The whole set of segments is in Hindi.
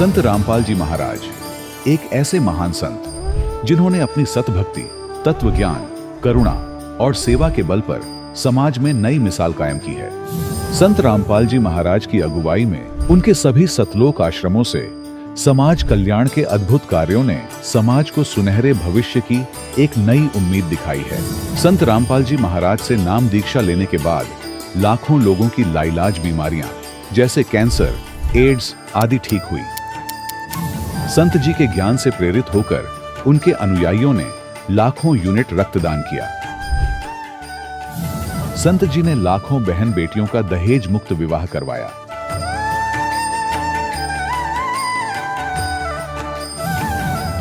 संत रामपाल जी महाराज एक ऐसे महान संत जिन्होंने अपनी सतभक्ति, तत्व ज्ञान, करुणा और सेवा के बल पर समाज में नई मिसाल कायम की है। संत रामपाल जी महाराज की अगुवाई में उनके सभी सतलोक आश्रमों से समाज कल्याण के अद्भुत कार्यों ने समाज को सुनहरे भविष्य की एक नई उम्मीद दिखाई है। संत रामपाल जी महाराज से नाम दीक्षा लेने के बाद लाखों लोगों की लाइलाज बीमारियां जैसे कैंसर, एड्स आदि ठीक हुई। संत जी के ज्ञान से प्रेरित होकर उनके अनुयायियों ने लाखों यूनिट रक्तदान किया। संत जी ने लाखों बहन बेटियों का दहेज मुक्त विवाह करवाया।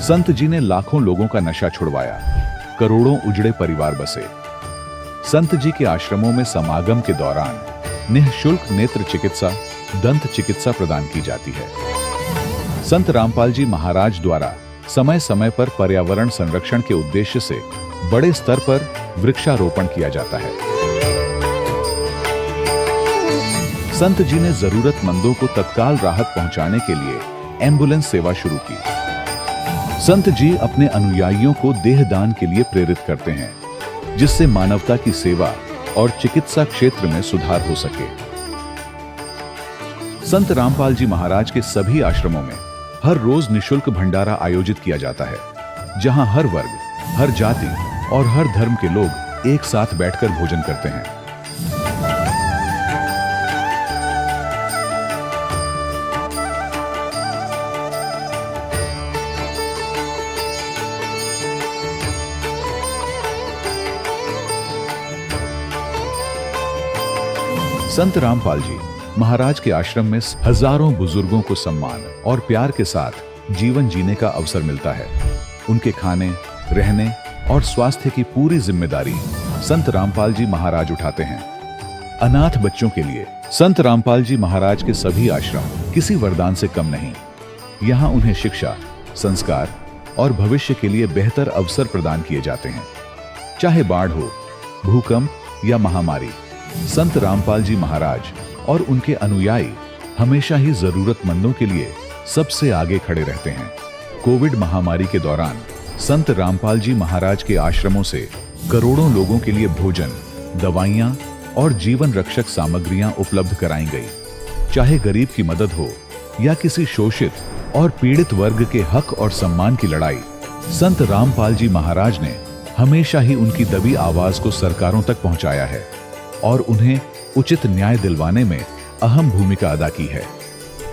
संत जी ने लाखों लोगों का नशा छुड़वाया, करोड़ों उजड़े परिवार बसे। संत जी के आश्रमों में समागम के दौरान निःशुल्क नेत्र चिकित्सा, दंत चिकित्सा प्रदान की जाती है। संत रामपाल जी महाराज द्वारा समय समय पर पर्यावरण संरक्षण के उद्देश्य से बड़े स्तर पर वृक्षारोपण किया जाता है। संत जी ने जरूरतमंदों को तत्काल राहत पहुंचाने के लिए एम्बुलेंस सेवा शुरू की। संत जी अपने अनुयायियों को देहदान के लिए प्रेरित करते हैं, जिससे मानवता की सेवा और चिकित्सा क्षेत्र में सुधार हो सके। संत रामपाल जी महाराज के सभी आश्रमों में हर रोज निःशुल्क भंडारा आयोजित किया जाता है, जहां हर वर्ग, हर जाति और हर धर्म के लोग एक साथ बैठकर भोजन करते हैं। संत रामपाल जी महाराज के आश्रम में हजारों बुजुर्गों को सम्मान और प्यार के साथ जीवन जीने का अवसर मिलता है। उनके खाने, रहने और स्वास्थ्य की पूरी जिम्मेदारी संत रामपाल जी महाराज उठाते हैं। अनाथ बच्चों के लिए संत रामपाल जी महाराज के सभी आश्रम किसी वरदान से कम नहीं। यहाँ उन्हें शिक्षा, संस्कार और भविष्य के लिए बेहतर अवसर प्रदान किए जाते हैं। चाहे बाढ़ हो, भूकंप या महामारी, संत रामपाल जी महाराज और उनके अनुयायी हमेशा ही जरूरतमंदों के लिए सबसे आगे खड़े रहते हैं। कोविड महामारी के दौरान संत रामपाल जी महाराज के आश्रमों से करोड़ों लोगों के लिए भोजन, दवाइयां और जीवन रक्षक सामग्रियां उपलब्ध कराई गई। चाहे गरीब की मदद हो या किसी शोषित और पीड़ित वर्ग के हक और सम्मान की लड़ाई, संत रामपाल जी महाराज ने हमेशा ही उनकी दबी आवाज को सरकारों तक पहुंचाया है और उन्हें उचित न्याय दिलवाने में अहम भूमिका अदा की है।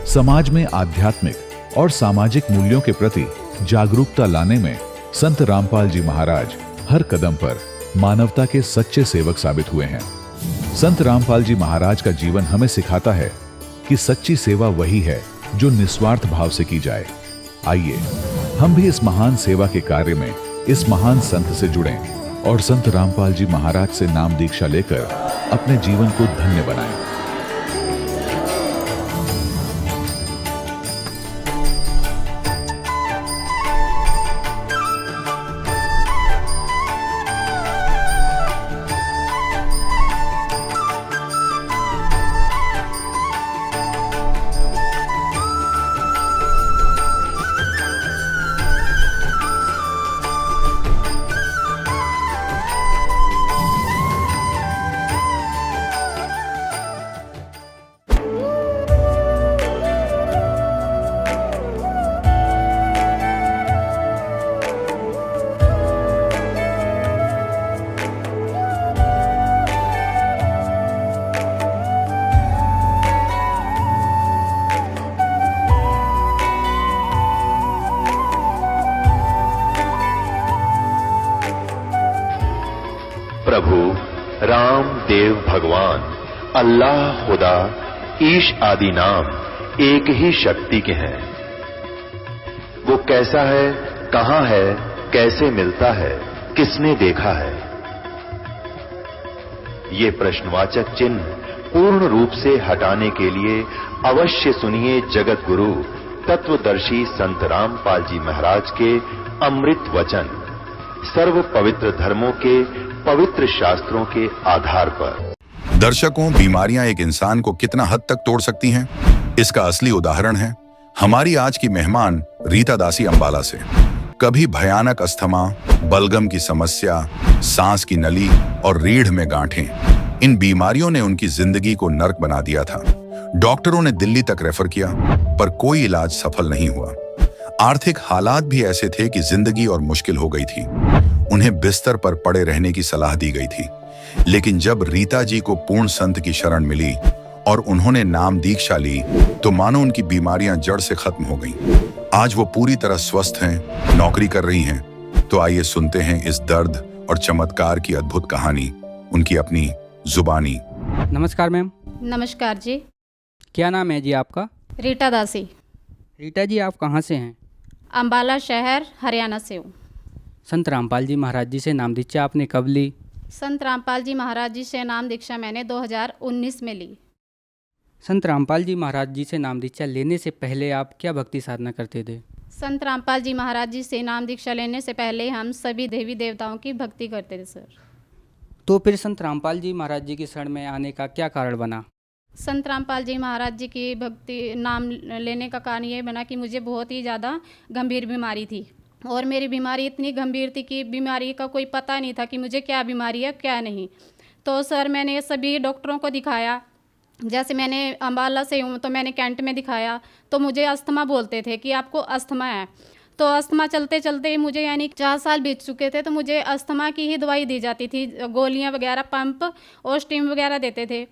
समाज में आध्यात्मिक और सामाजिक मूल्यों के प्रति जागरूकता लाने में संत रामपाल जी महाराज हर कदम पर मानवता के सच्चे सेवक साबित हुए हैं। संत रामपाल जी महाराज का जीवन हमें सिखाता है कि सच्ची सेवा वही है जो निस्वार्थ भाव से की जाए। आइए हम भी इस महान सेवा के कार्य में इस महान संत से जुड़ें और संत रामपाल जी महाराज से नाम दीक्षा लेकर अपने जीवन को धन्य बनाएं। प्रभु राम देव भगवान अल्लाह खुदा ईश आदि नाम एक ही शक्ति के हैं। वो कैसा है, कहां है, कैसे मिलता है, किसने देखा है? ये प्रश्नवाचक चिन्ह पूर्ण रूप से हटाने के लिए अवश्य सुनिए जगत गुरु तत्वदर्शी संत रामपाल जी महाराज के अमृत वचन, सर्व पवित्र धर्मों के पवित्र शास्त्रों के आधार पर। दर्शकों, बीमारियां एक इंसान को कितना हद तक तोड़ सकती हैं, इसका असली उदाहरण है हमारी आज की मेहमान रीता दासी अंबाला से। कभी भयानक अस्थमा, बलगम की समस्या, सांस की नली और रीढ़ में गांठें, इन बीमारियों ने उनकी जिंदगी को नर्क बना दिया था। डॉक्टरों ने दिल्ली तक रेफर किया, पर कोई इलाज सफल नहीं हुआ। आर्थिक हालात भी ऐसे थे कि जिंदगी और मुश्किल हो गई थी। उन्हें बिस्तर पर पड़े रहने की सलाह दी गई थी। लेकिन जब रीता जी को पूर्ण संत की शरण मिली और उन्होंने नाम दीक्षा ली, तो मानो उनकी बीमारियां जड़ से खत्म हो गईं। आज वो पूरी तरह स्वस्थ हैं, नौकरी कर रही हैं। तो आइए सुनते हैं इस दर्द और चमत्कार की अद्भुत कहानी, उनकी अपनी जुबानी। नमस्कार मैम। नमस्कार जी। क्या नाम है जी आपका? रीटा दासी। रीटा जी, आप कहाँ से हैं? अंबाला शहर, हरियाणा से हूँ। संत रामपाल जी महाराज जी से नाम दीक्षा आपने कब ली? संत रामपाल जी महाराज जी से नाम दीक्षा मैंने 2019 में ली। संत रामपाल जी महाराज जी से नाम दीक्षा लेने से पहले आप क्या भक्ति साधना करते थे? संत रामपाल जी महाराज जी से नाम दीक्षा लेने से पहले हम सभी देवी देवताओं की भक्ति करते थे सर। तो फिर संत रामपाल जी महाराज जी की शरण में आने का क्या कारण बना? संत रामपाल जी महाराज जी की भक्ति नाम लेने का कारण ये बना कि मुझे बहुत ही ज़्यादा गंभीर बीमारी थी, और मेरी बीमारी इतनी गंभीर थी कि बीमारी का कोई पता नहीं था कि मुझे क्या बीमारी है क्या नहीं। तो सर मैंने सभी डॉक्टरों को दिखाया। जैसे मैंने अंबाला से हूँ तो मैंने कैंट में दिखाया, तो मुझे अस्थमा बोलते थे कि आपको अस्थमा है। तो अस्थमा चलते चलते मुझे यानी 4 साल बीत चुके थे, तो मुझे अस्थमा की ही दवाई दी जाती थी, गोलियाँ वगैरह, पंप और स्टीम वगैरह देते थे।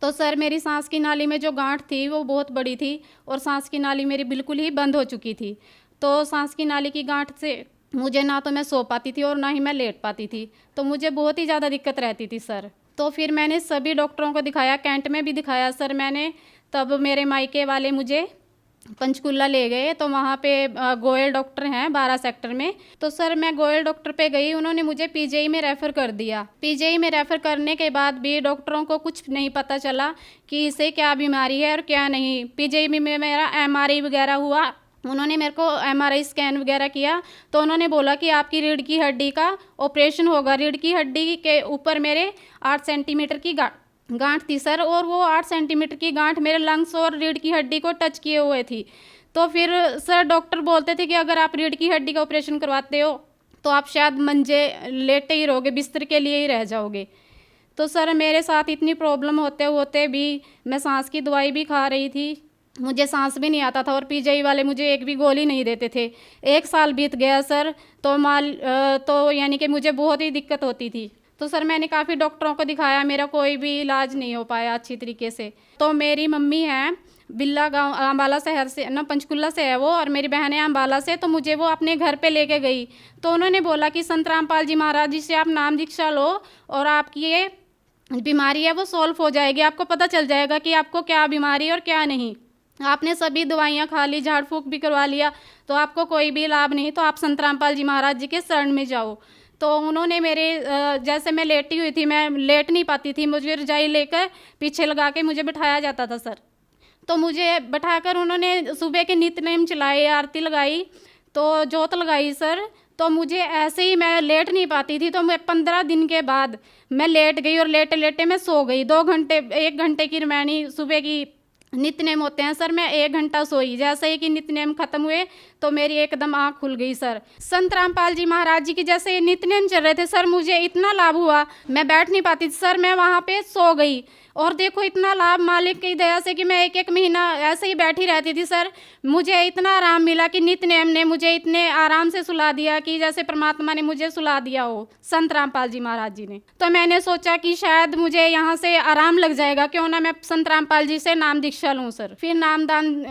तो सर मेरी सांस की नाली में जो गांठ थी वो बहुत बड़ी थी, और सांस की नाली मेरी बिल्कुल ही बंद हो चुकी थी। तो सांस की नाली की गांठ से मुझे ना तो मैं सो पाती थी और ना ही मैं लेट पाती थी, तो मुझे बहुत ही ज़्यादा दिक्कत रहती थी सर। तो फिर मैंने सभी डॉक्टरों को दिखाया, कैंट में भी दिखाया सर मैंने। तब मेरे मायके वाले मुझे पंचकुला ले गए, तो वहाँ पे गोयल डॉक्टर हैं 12 सेक्टर में। तो सर मैं गोयल डॉक्टर पे गई, उन्होंने मुझे पीजीआई में रेफ़र कर दिया। पीजीआई में रेफ़र करने के बाद भी डॉक्टरों को कुछ नहीं पता चला कि इसे क्या बीमारी है और क्या नहीं। पीजीआई में मेरा एमआरआई वगैरह हुआ, उन्होंने मेरे को एमआरआई स्कैन वगैरह किया, तो उन्होंने बोला कि आपकी रीढ़ की हड्डी का ऑपरेशन होगा। रीढ़ की हड्डी के ऊपर मेरे 8 सेंटीमीटर की गांठ थी सर, और वो 8 सेंटीमीटर की गांठ मेरे लंग्स और रीढ़ की हड्डी को टच किए हुए थी। तो फिर सर डॉक्टर बोलते थे कि अगर आप रीढ़ की हड्डी का ऑपरेशन करवाते हो तो आप शायद मंजे लेटे ही रहोगे, बिस्तर के लिए ही रह जाओगे। तो सर मेरे साथ इतनी प्रॉब्लम होते होते भी मैं सांस की दवाई भी खा रही थी, मुझे सांस भी नहीं आता था, और पीजीआई वाले मुझे एक भी गोली नहीं देते थे। 1 साल बीत गया सर, तो यानी कि मुझे बहुत ही दिक्कत होती थी। तो सर मैंने काफ़ी डॉक्टरों को दिखाया, मेरा कोई भी इलाज नहीं हो पाया अच्छी तरीके से। तो मेरी मम्मी है बिल्ला गांव, अंबाला शहर से ना, पंचकुला से है वो, और मेरी बहन है अंबाला से। तो मुझे वो अपने घर पे लेके गई, तो उन्होंने बोला कि संत रामपाल जी महाराज जी से आप नाम दीक्षा लो और आपकी ये बीमारी है वो सॉल्व हो जाएगी, आपको पता चल जाएगा कि आपको क्या बीमारी है और क्या नहीं। आपने सभी दवाइयाँ खा ली, झाड़ फूँक भी करवा लिया, तो आपको कोई भी लाभ नहीं, तो आप संत रामपाल जी महाराज जी के शरण में जाओ। तो उन्होंने मेरे जैसे मैं लेटी हुई थी, मैं लेट नहीं पाती थी, मुझे रजाई लेकर पीछे लगा के मुझे बिठाया जाता था सर। तो मुझे बैठाकर उन्होंने सुबह के नित्य नेम चलाए, आरती लगाई, तो जोत लगाई सर। तो मुझे ऐसे ही मैं लेट नहीं पाती थी, तो मैं 15 दिन के बाद मैं लेट गई, और लेटे लेटे मैं सो गई। 2 घंटे 1 घंटे की रमैनी सुबह की नित्यनेम होते हैं सर, मैं 1 घंटा सोई। जैसे ही कि नित्यनेम खत्म हुए तो मेरी एकदम आँख खुल गई सर। संत रामपाल जी महाराज जी की जैसे नित्यनेम चल रहे थे सर, मुझे इतना लाभ हुआ, मैं बैठ नहीं पाती थी सर, मैं वहाँ पे सो गई। और देखो इतना लाभ मालिक की दया से कि मैं 1-1 महीना ऐसे ही बैठी रहती थी सर। मुझे इतना आराम मिला कि नित्यनेम ने मुझे इतने आराम से सुला दिया कि जैसे परमात्मा ने मुझे सुला दिया हो, संत रामपाल जी महाराज जी ने। तो मैंने सोचा कि शायद मुझे यहाँ से आराम लग जाएगा, क्यों ना मैं संत रामपाल जी से नाम दीक्षा लूँ सर। फिर नामदान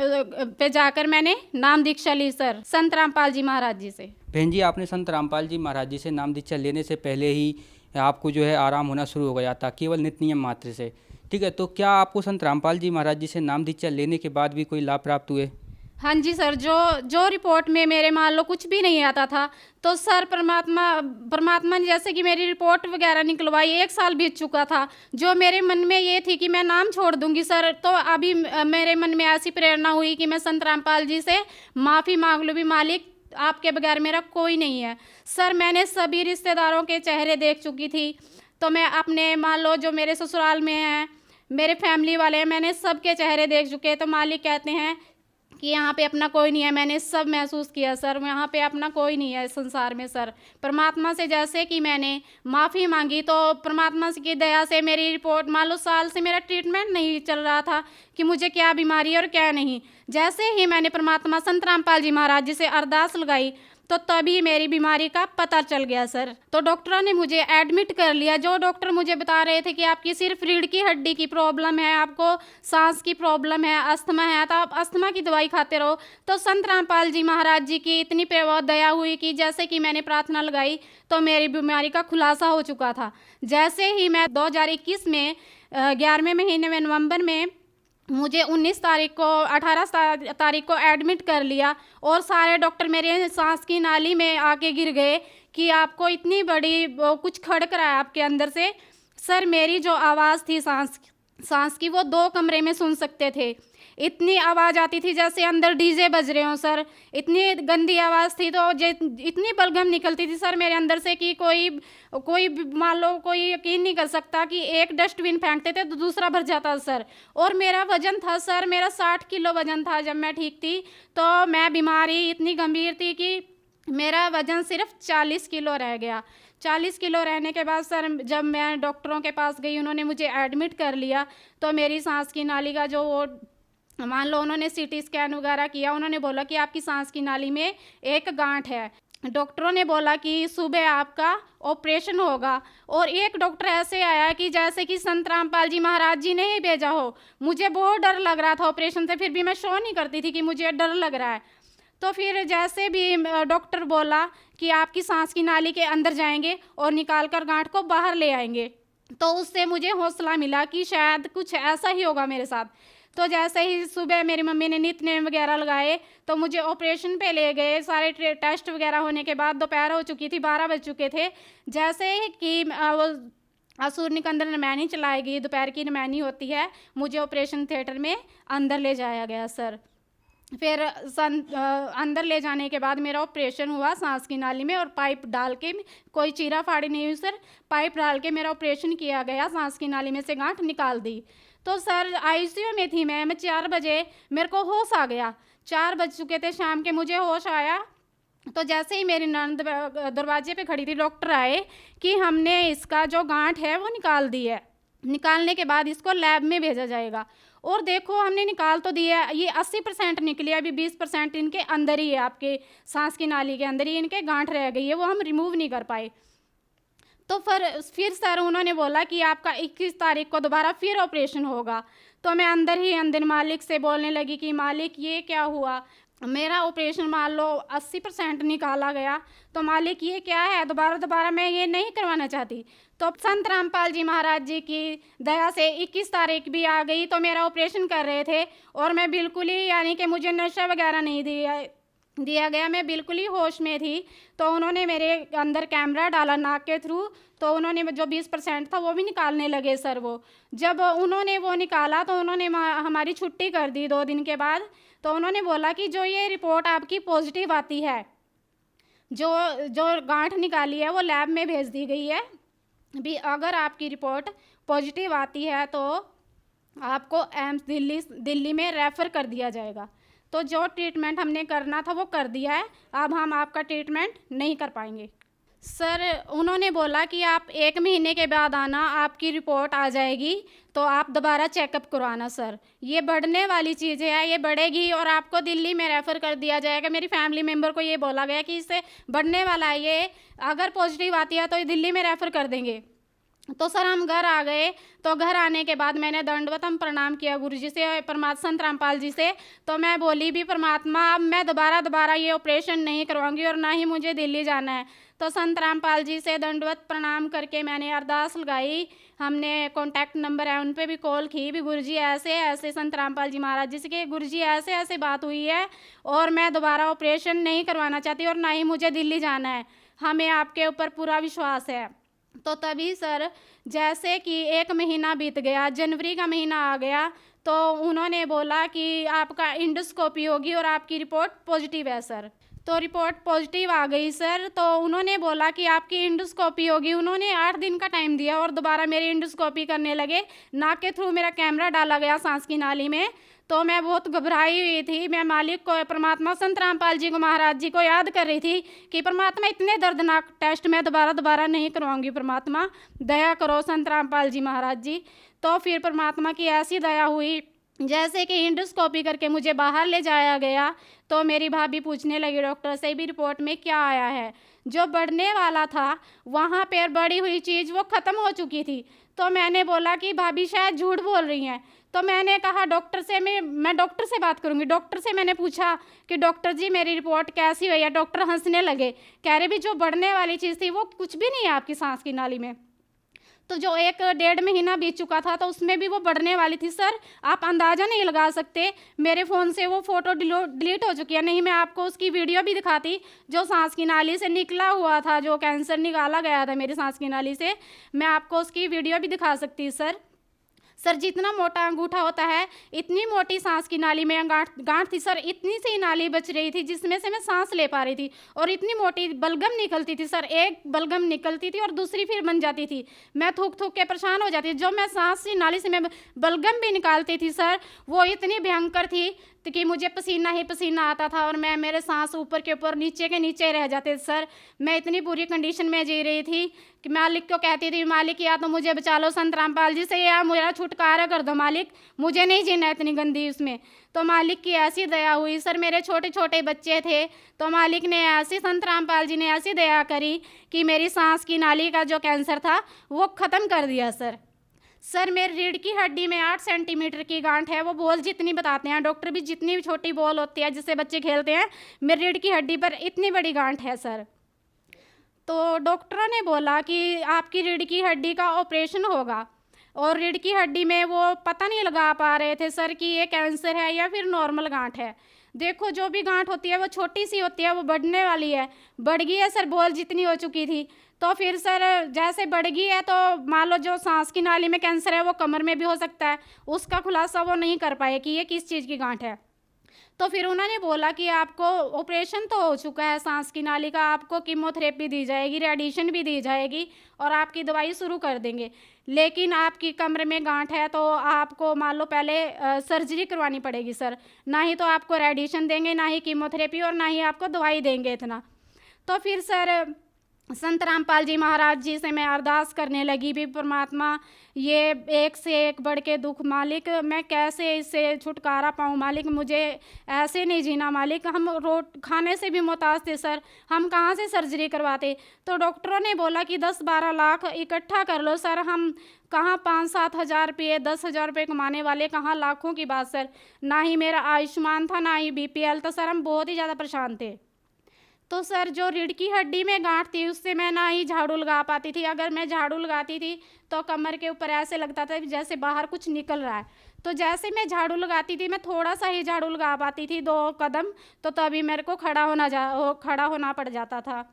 पे जाकर मैंने नाम दीक्षा ली सर, संत रामपाल जी महाराज जी से। बहन जी, आपने संत रामपाल जी महाराज जी से नाम दीक्षा लेने से पहले ही आपको जो है आराम होना शुरू हो गया था, केवल नित्य नियम मात्र से, ठीक है? तो क्या आपको संत रामपाल जी महाराज जी से नाम दीक्षा लेने के बाद भी कोई लाभ प्राप्त हुए? हाँ जी सर, जो रिपोर्ट में मेरे मान लो कुछ भी नहीं आता था, तो सर परमात्मा ने जैसे कि मेरी रिपोर्ट वगैरह निकलवाई। 1 साल बीत चुका था, जो मेरे मन में ये थी कि मैं नाम छोड़ दूंगी सर, तो अभी मेरे मन में ऐसी प्रेरणा हुई कि मैं संत रामपाल जी से माफ़ी मांग लूँ भी, मालिक आपके बगैर मेरा कोई नहीं है सर। मैंने सभी रिश्तेदारों के चेहरे देख चुकी थी, तो मैं अपने मान लो जो मेरे ससुराल में हैं, मेरे फैमिली वाले हैं, मैंने सबके चेहरे देख चुके। तो मालिक कहते हैं कि यहाँ पे अपना कोई नहीं है। मैंने सब महसूस किया सर, यहाँ पे अपना कोई नहीं है संसार में सर। परमात्मा से जैसे कि मैंने माफ़ी मांगी तो परमात्मा की दया से मेरी रिपोर्ट, मान लो साल से मेरा ट्रीटमेंट नहीं चल रहा था कि मुझे क्या बीमारी और क्या नहीं। जैसे ही मैंने परमात्मा संत रामपाल जी महाराज जी से अरदास लगाई तो तभी मेरी बीमारी का पता चल गया सर। तो डॉक्टरों ने मुझे एडमिट कर लिया। जो डॉक्टर मुझे बता रहे थे कि आपकी सिर्फ रीढ़ की हड्डी की प्रॉब्लम है, आपको सांस की प्रॉब्लम है, अस्थमा है, तो आप अस्थमा की दवाई खाते रहो। तो संत रामपाल जी महाराज जी की इतनी बहुत दया हुई कि जैसे कि मैंने प्रार्थना लगाई तो मेरी बीमारी का खुलासा हो चुका था। जैसे ही मैं 2021 में 11वें महीने में नवंबर में मुझे 19 तारीख को 18 तारीख को एडमिट कर लिया और सारे डॉक्टर मेरे सांस की नाली में आके गिर गए कि आपको इतनी बड़ी कुछ खड़क रहा है आपके अंदर से। सर मेरी जो आवाज़ थी सांस की वो 2 कमरे में सुन सकते थे। इतनी आवाज़ आती थी जैसे अंदर डीजे बज रहे हो सर। इतनी गंदी आवाज़ थी तो इतनी बलगम निकलती थी सर मेरे अंदर से कि कोई मान लो कोई यकीन नहीं कर सकता कि एक डस्टबिन फेंकते थे तो दूसरा भर जाता सर। और मेरा वज़न था सर, मेरा 60 किलो वज़न था जब मैं ठीक थी। तो मैं बीमारी इतनी गंभीर थी कि मेरा वज़न सिर्फ 40 किलो रह गया। 40 किलो रहने के बाद सर जब मैं डॉक्टरों के पास गई, उन्होंने मुझे एडमिट कर लिया। तो मेरी सांस की नाली का जो वो मान लो उन्होंने सीटी स्कैन वगैरह किया, उन्होंने बोला कि आपकी सांस की नाली में एक गांठ है। डॉक्टरों ने बोला कि सुबह आपका ऑपरेशन होगा। और एक डॉक्टर ऐसे आया कि जैसे कि संत रामपाल जी महाराज जी ने ही भेजा हो। मुझे बहुत डर लग रहा था ऑपरेशन से, फिर भी मैं शो नहीं करती थी कि मुझे डर लग रहा है। तो फिर जैसे भी डॉक्टर बोला कि आपकी सांस की नाली के अंदर जाएंगे और निकाल कर गांठ को बाहर ले आएंगे, तो उससे मुझे हौसला मिला कि शायद कुछ ऐसा ही होगा मेरे साथ। तो जैसे ही सुबह मेरी मम्मी ने नित्य वगैरह लगाए तो मुझे ऑपरेशन पे ले गए। सारे टेस्ट वगैरह होने के बाद दोपहर हो चुकी थी, 12 बज चुके थे। जैसे कि वो असूर निकंदर नमैनी चलाई गई, दोपहर की नमैनी होती है, मुझे ऑपरेशन थिएटर में अंदर ले जाया गया सर। फिर अंदर ले जाने के बाद मेरा ऑपरेशन हुआ सांस की नाली में और पाइप डाल के, कोई चीरा फाड़ी नहीं हुई सर, पाइप डाल के मेरा ऑपरेशन किया गया, सांस की नाली में से गांठ निकाल दी। तो सर आईसीयू में थी मैं 4 बजे मेरे को होश आ गया। 4 बज चुके थे शाम के, मुझे होश आया। तो जैसे ही मेरी ननद दरवाजे पे खड़ी थी, डॉक्टर आए कि हमने इसका जो गांठ है वो निकाल दी है, निकालने के बाद इसको लैब में भेजा जाएगा। और देखो हमने निकाल तो दिया, ये 80% निकली, अभी 20% इनके अंदर ही है, आपके सांस की नाली के अंदर ही इनके गांठ रह गई है, वो हम रिमूव नहीं कर पाए। तो फिर सर उन्होंने बोला कि आपका 21 तारीख को दोबारा फिर ऑपरेशन होगा। तो मैं अंदर ही अंदर मालिक से बोलने लगी कि मालिक ये क्या हुआ, मेरा ऑपरेशन मान लो 80% निकाला गया, तो मालिक ये क्या है, दोबारा मैं ये नहीं करवाना चाहती। तो संत रामपाल जी महाराज जी की दया से 21 तारीख भी आ गई तो मेरा ऑपरेशन कर रहे थे और मैं बिल्कुल ही, यानी कि मुझे नशा वगैरह नहीं दिया गया, मैं बिल्कुल ही होश में थी। तो उन्होंने मेरे अंदर कैमरा डाला नाक के थ्रू, तो उन्होंने जो 20% था वो भी निकालने लगे सर। वो जब उन्होंने वो निकाला तो उन्होंने हमारी छुट्टी कर दी 2 दिन के बाद। तो उन्होंने बोला कि जो ये रिपोर्ट आपकी पॉजिटिव आती है, जो गांठ निकाली है वो लैब में भेज दी गई है, भी अगर आपकी रिपोर्ट पॉजिटिव आती है तो आपको एम्स दिल्ली में रेफ़र कर दिया जाएगा। तो जो ट्रीटमेंट हमने करना था वो कर दिया है, अब हम आपका ट्रीटमेंट नहीं कर पाएंगे। सर उन्होंने बोला कि आप 1 महीने के बाद आना, आपकी रिपोर्ट आ जाएगी तो आप दोबारा चेकअप करवाना। सर ये बढ़ने वाली चीज़ है, ये बढ़ेगी और आपको दिल्ली में रेफ़र कर दिया जाएगा। मेरी फैमिली मेम्बर को ये बोला गया कि इससे बढ़ने वाला है, ये अगर पॉजिटिव आती है तो ये दिल्ली में रेफ़र कर देंगे। तो सर हम घर आ गए। तो घर आने के बाद मैंने दंडवतम प्रणाम किया गुरु जी से, परमात्मा संत रामपाल जी से। तो मैं बोली भी परमात्मा अब मैं दोबारा ये ऑपरेशन नहीं करवाऊंगी और ना ही मुझे दिल्ली जाना है। तो संत रामपाल जी से दंडवत प्रणाम करके मैंने अरदास लगाई। हमने कॉन्टैक्ट नंबर है उन पर भी कॉल की भी, गुरु जी ऐसे ऐसे संत रामपाल जी महाराज जी से कि गुरु जी ऐसे ऐसे बात हुई है और मैं दोबारा ऑपरेशन नहीं करवाना चाहती और ना ही मुझे दिल्ली जाना है, हमें आपके ऊपर पूरा विश्वास है। तो तभी सर जैसे कि 1 महीना बीत गया, जनवरी का महीना आ गया, तो उन्होंने बोला कि आपका इंडोस्कोपी होगी और आपकी रिपोर्ट पॉजिटिव है सर। तो रिपोर्ट पॉजिटिव आ गई सर। तो उन्होंने बोला कि आपकी इंडोस्कोपी होगी, उन्होंने 8 दिन का टाइम दिया और दोबारा मेरी इंडोस्कोपी करने लगे। नाक के थ्रू मेरा कैमरा डाला गया सांस की नाली में। तो मैं बहुत घबराई हुई थी। मैं मालिक को, परमात्मा संत रामपाल जी को, महाराज जी को याद कर रही थी कि परमात्मा इतने दर्दनाक टेस्ट मैं दोबारा नहीं करवाऊंगी, परमात्मा दया करो संत रामपाल जी महाराज जी। तो फिर परमात्मा की ऐसी दया हुई, जैसे कि इंडोस्कोपी करके मुझे बाहर ले जाया गया। तो मेरी भाभी पूछने लगी डॉक्टर से भी रिपोर्ट में क्या आया है। जो बढ़ने वाला था वहाँ पर बढ़ी हुई चीज़ वो ख़त्म हो चुकी थी। तो मैंने बोला कि भाभी शायद झूठ बोल रही हैं। तो मैंने कहा डॉक्टर से, मैं डॉक्टर से बात करूंगी। डॉक्टर से मैंने पूछा कि डॉक्टर जी मेरी रिपोर्ट कैसी हुई है। डॉक्टर हंसने लगे, कह रहे भी जो बढ़ने वाली चीज़ थी वो कुछ भी नहीं है आपकी सांस की नाली में। तो जो 1-1.5 महीना बीत चुका था तो उसमें भी वो बढ़ने वाली थी। सर आप अंदाज़ा नहीं लगा सकते, मेरे फ़ोन से वो फ़ोटो डिलीट हो चुकी है। नहीं मैं आपको उसकी वीडियो भी दिखाती, जो सांस की नाली से निकला हुआ था, जो कैंसर निकाला गया था मेरी सांस की नाली से, मैं आपको उसकी वीडियो भी दिखा सकती। सर जितना मोटा अंगूठा होता है इतनी मोटी सांस की नाली में गांठ थी सर। इतनी सी नाली बच रही थी जिसमें से मैं सांस ले पा रही थी, और इतनी मोटी बलगम निकलती थी सर। एक बलगम निकलती थी और दूसरी फिर बन जाती थी। मैं थूक थूक के परेशान हो जाती। जो मैं सांस की नाली से मैं बलगम भी निकालती थी सर, वो इतनी भयंकर थी कि मुझे पसीना ही पसीना आता था, और मेरे सांस ऊपर के ऊपर नीचे के नीचे रह जाते थे सर। मैं इतनी बुरी कंडीशन में जी रही थी कि मालिक को कहती थी, मालिक या तो मुझे बचा लो संत रामपाल जी से, या मेरा छुटकारा कर दो मालिक, मुझे नहीं जीना इतनी गंदी उसमें। तो मालिक की ऐसी दया हुई सर। मेरे छोटे छोटे बच्चे थे तो मालिक ने ऐसी, संत रामपाल जी ने ऐसी दया करी कि मेरी सांस की नाली का जो कैंसर था वो ख़त्म कर दिया सर मेरी रीढ़ की हड्डी में 8 सेंटीमीटर की गांठ है। वो बॉल जितनी बताते हैं डॉक्टर भी, जितनी भी छोटी बॉल होती है जिससे बच्चे खेलते हैं, मेरी रीढ़ की हड्डी पर इतनी बड़ी गांठ है सर। तो डॉक्टरों ने बोला कि आपकी रीढ़ की हड्डी का ऑपरेशन होगा, और रीढ़ की हड्डी में वो पता नहीं लगा पा रहे थे सर कि ये कैंसर है या फिर नॉर्मल गांठ है। देखो जो भी गांठ होती है वो छोटी सी होती है, वो बढ़ने वाली है, बढ़ गई है सर, बॉल जितनी हो चुकी थी। तो फिर सर जैसे बढ़ गई है तो मान लो जो सांस की नाली में कैंसर है वो कमर में भी हो सकता है, उसका खुलासा वो नहीं कर पाए कि ये किस चीज़ की गांठ है। तो फिर उन्होंने बोला कि आपको ऑपरेशन तो हो चुका है सांस की नाली का, आपको कीमोथेरेपी दी जाएगी, रेडिएशन भी दी जाएगी, और आपकी दवाई शुरू कर देंगे। लेकिन आपकी कमर में गांठ है तो आपको मान लो पहले सर्जरी करवानी पड़ेगी सर। ना ही तो आपको रेडिएशन देंगे, ना ही कीमोथेरेपी, और ना ही आपको दवाई देंगे इतना। तो फिर सर संत रामपाल जी महाराज जी से मैं अरदास करने लगी भी, परमात्मा ये एक से एक बढ़ के दुख, मालिक मैं कैसे इससे छुटकारा पाऊँ मालिक, मुझे ऐसे नहीं जीना मालिक। हम खाने से भी मोहताज थे सर, हम कहाँ से सर्जरी करवाते। तो डॉक्टरों ने बोला कि 10-12 लाख इकट्ठा कर लो सर। हम कहाँ 5-7 हज़ार रुपये, 10 हज़ार रुपये कमाने वाले, कहाँ लाखों की बात सर। ना ही मेरा आयुष्मान था, ना ही BPL, तो सर हम बहुत ही ज़्यादा परेशान थे। तो सर जो रीढ़ की हड्डी में गांठ थी उससे मैं ना ही झाड़ू लगा पाती थी। अगर मैं झाड़ू लगाती थी तो कमर के ऊपर ऐसे लगता था जैसे बाहर कुछ निकल रहा है। तो जैसे मैं झाड़ू लगाती थी, मैं थोड़ा सा ही झाड़ू लगा पाती थी 2 कदम, तो तभी मेरे को खड़ा होना पड़ जाता था।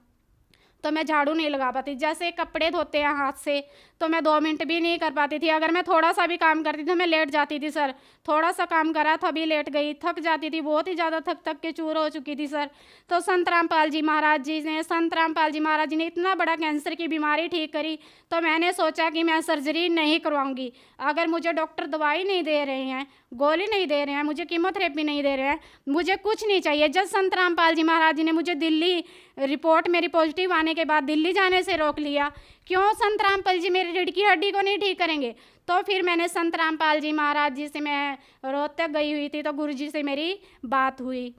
तो मैं झाड़ू नहीं लगा पाती। जैसे कपड़े धोते हैं हाथ से, तो मैं 2 मिनट भी नहीं कर पाती थी। अगर मैं थोड़ा सा भी काम करती थी मैं लेट जाती थी सर। थोड़ा सा काम करा तभी लेट गई, थक जाती थी, बहुत ही ज़्यादा थक के चूर हो चुकी थी सर। तो संत रामपाल जी महाराज जी ने इतना बड़ा कैंसर की बीमारी ठीक करी। तो मैंने सोचा कि मैं सर्जरी नहीं करवाऊंगी। अगर मुझे डॉक्टर दवाई नहीं दे रहे हैं, गोली नहीं दे रहे हैं, मुझे कीमोथेरेपी नहीं दे रहे हैं, मुझे कुछ नहीं चाहिए। जब संत रामपाल जी महाराज जी ने मुझे दिल्ली रिपोर्ट मेरी पॉजिटिव आने के बाद दिल्ली जाने से रोक लिया, क्यों संत रामपाल जी मेरी रीढ़ की हड्डी को नहीं ठीक करेंगे। तो फिर मैंने संत रामपाल जी महाराज जी से, मैं रोहतक गई हुई थी तो गुरु जी से मेरी बात हुई।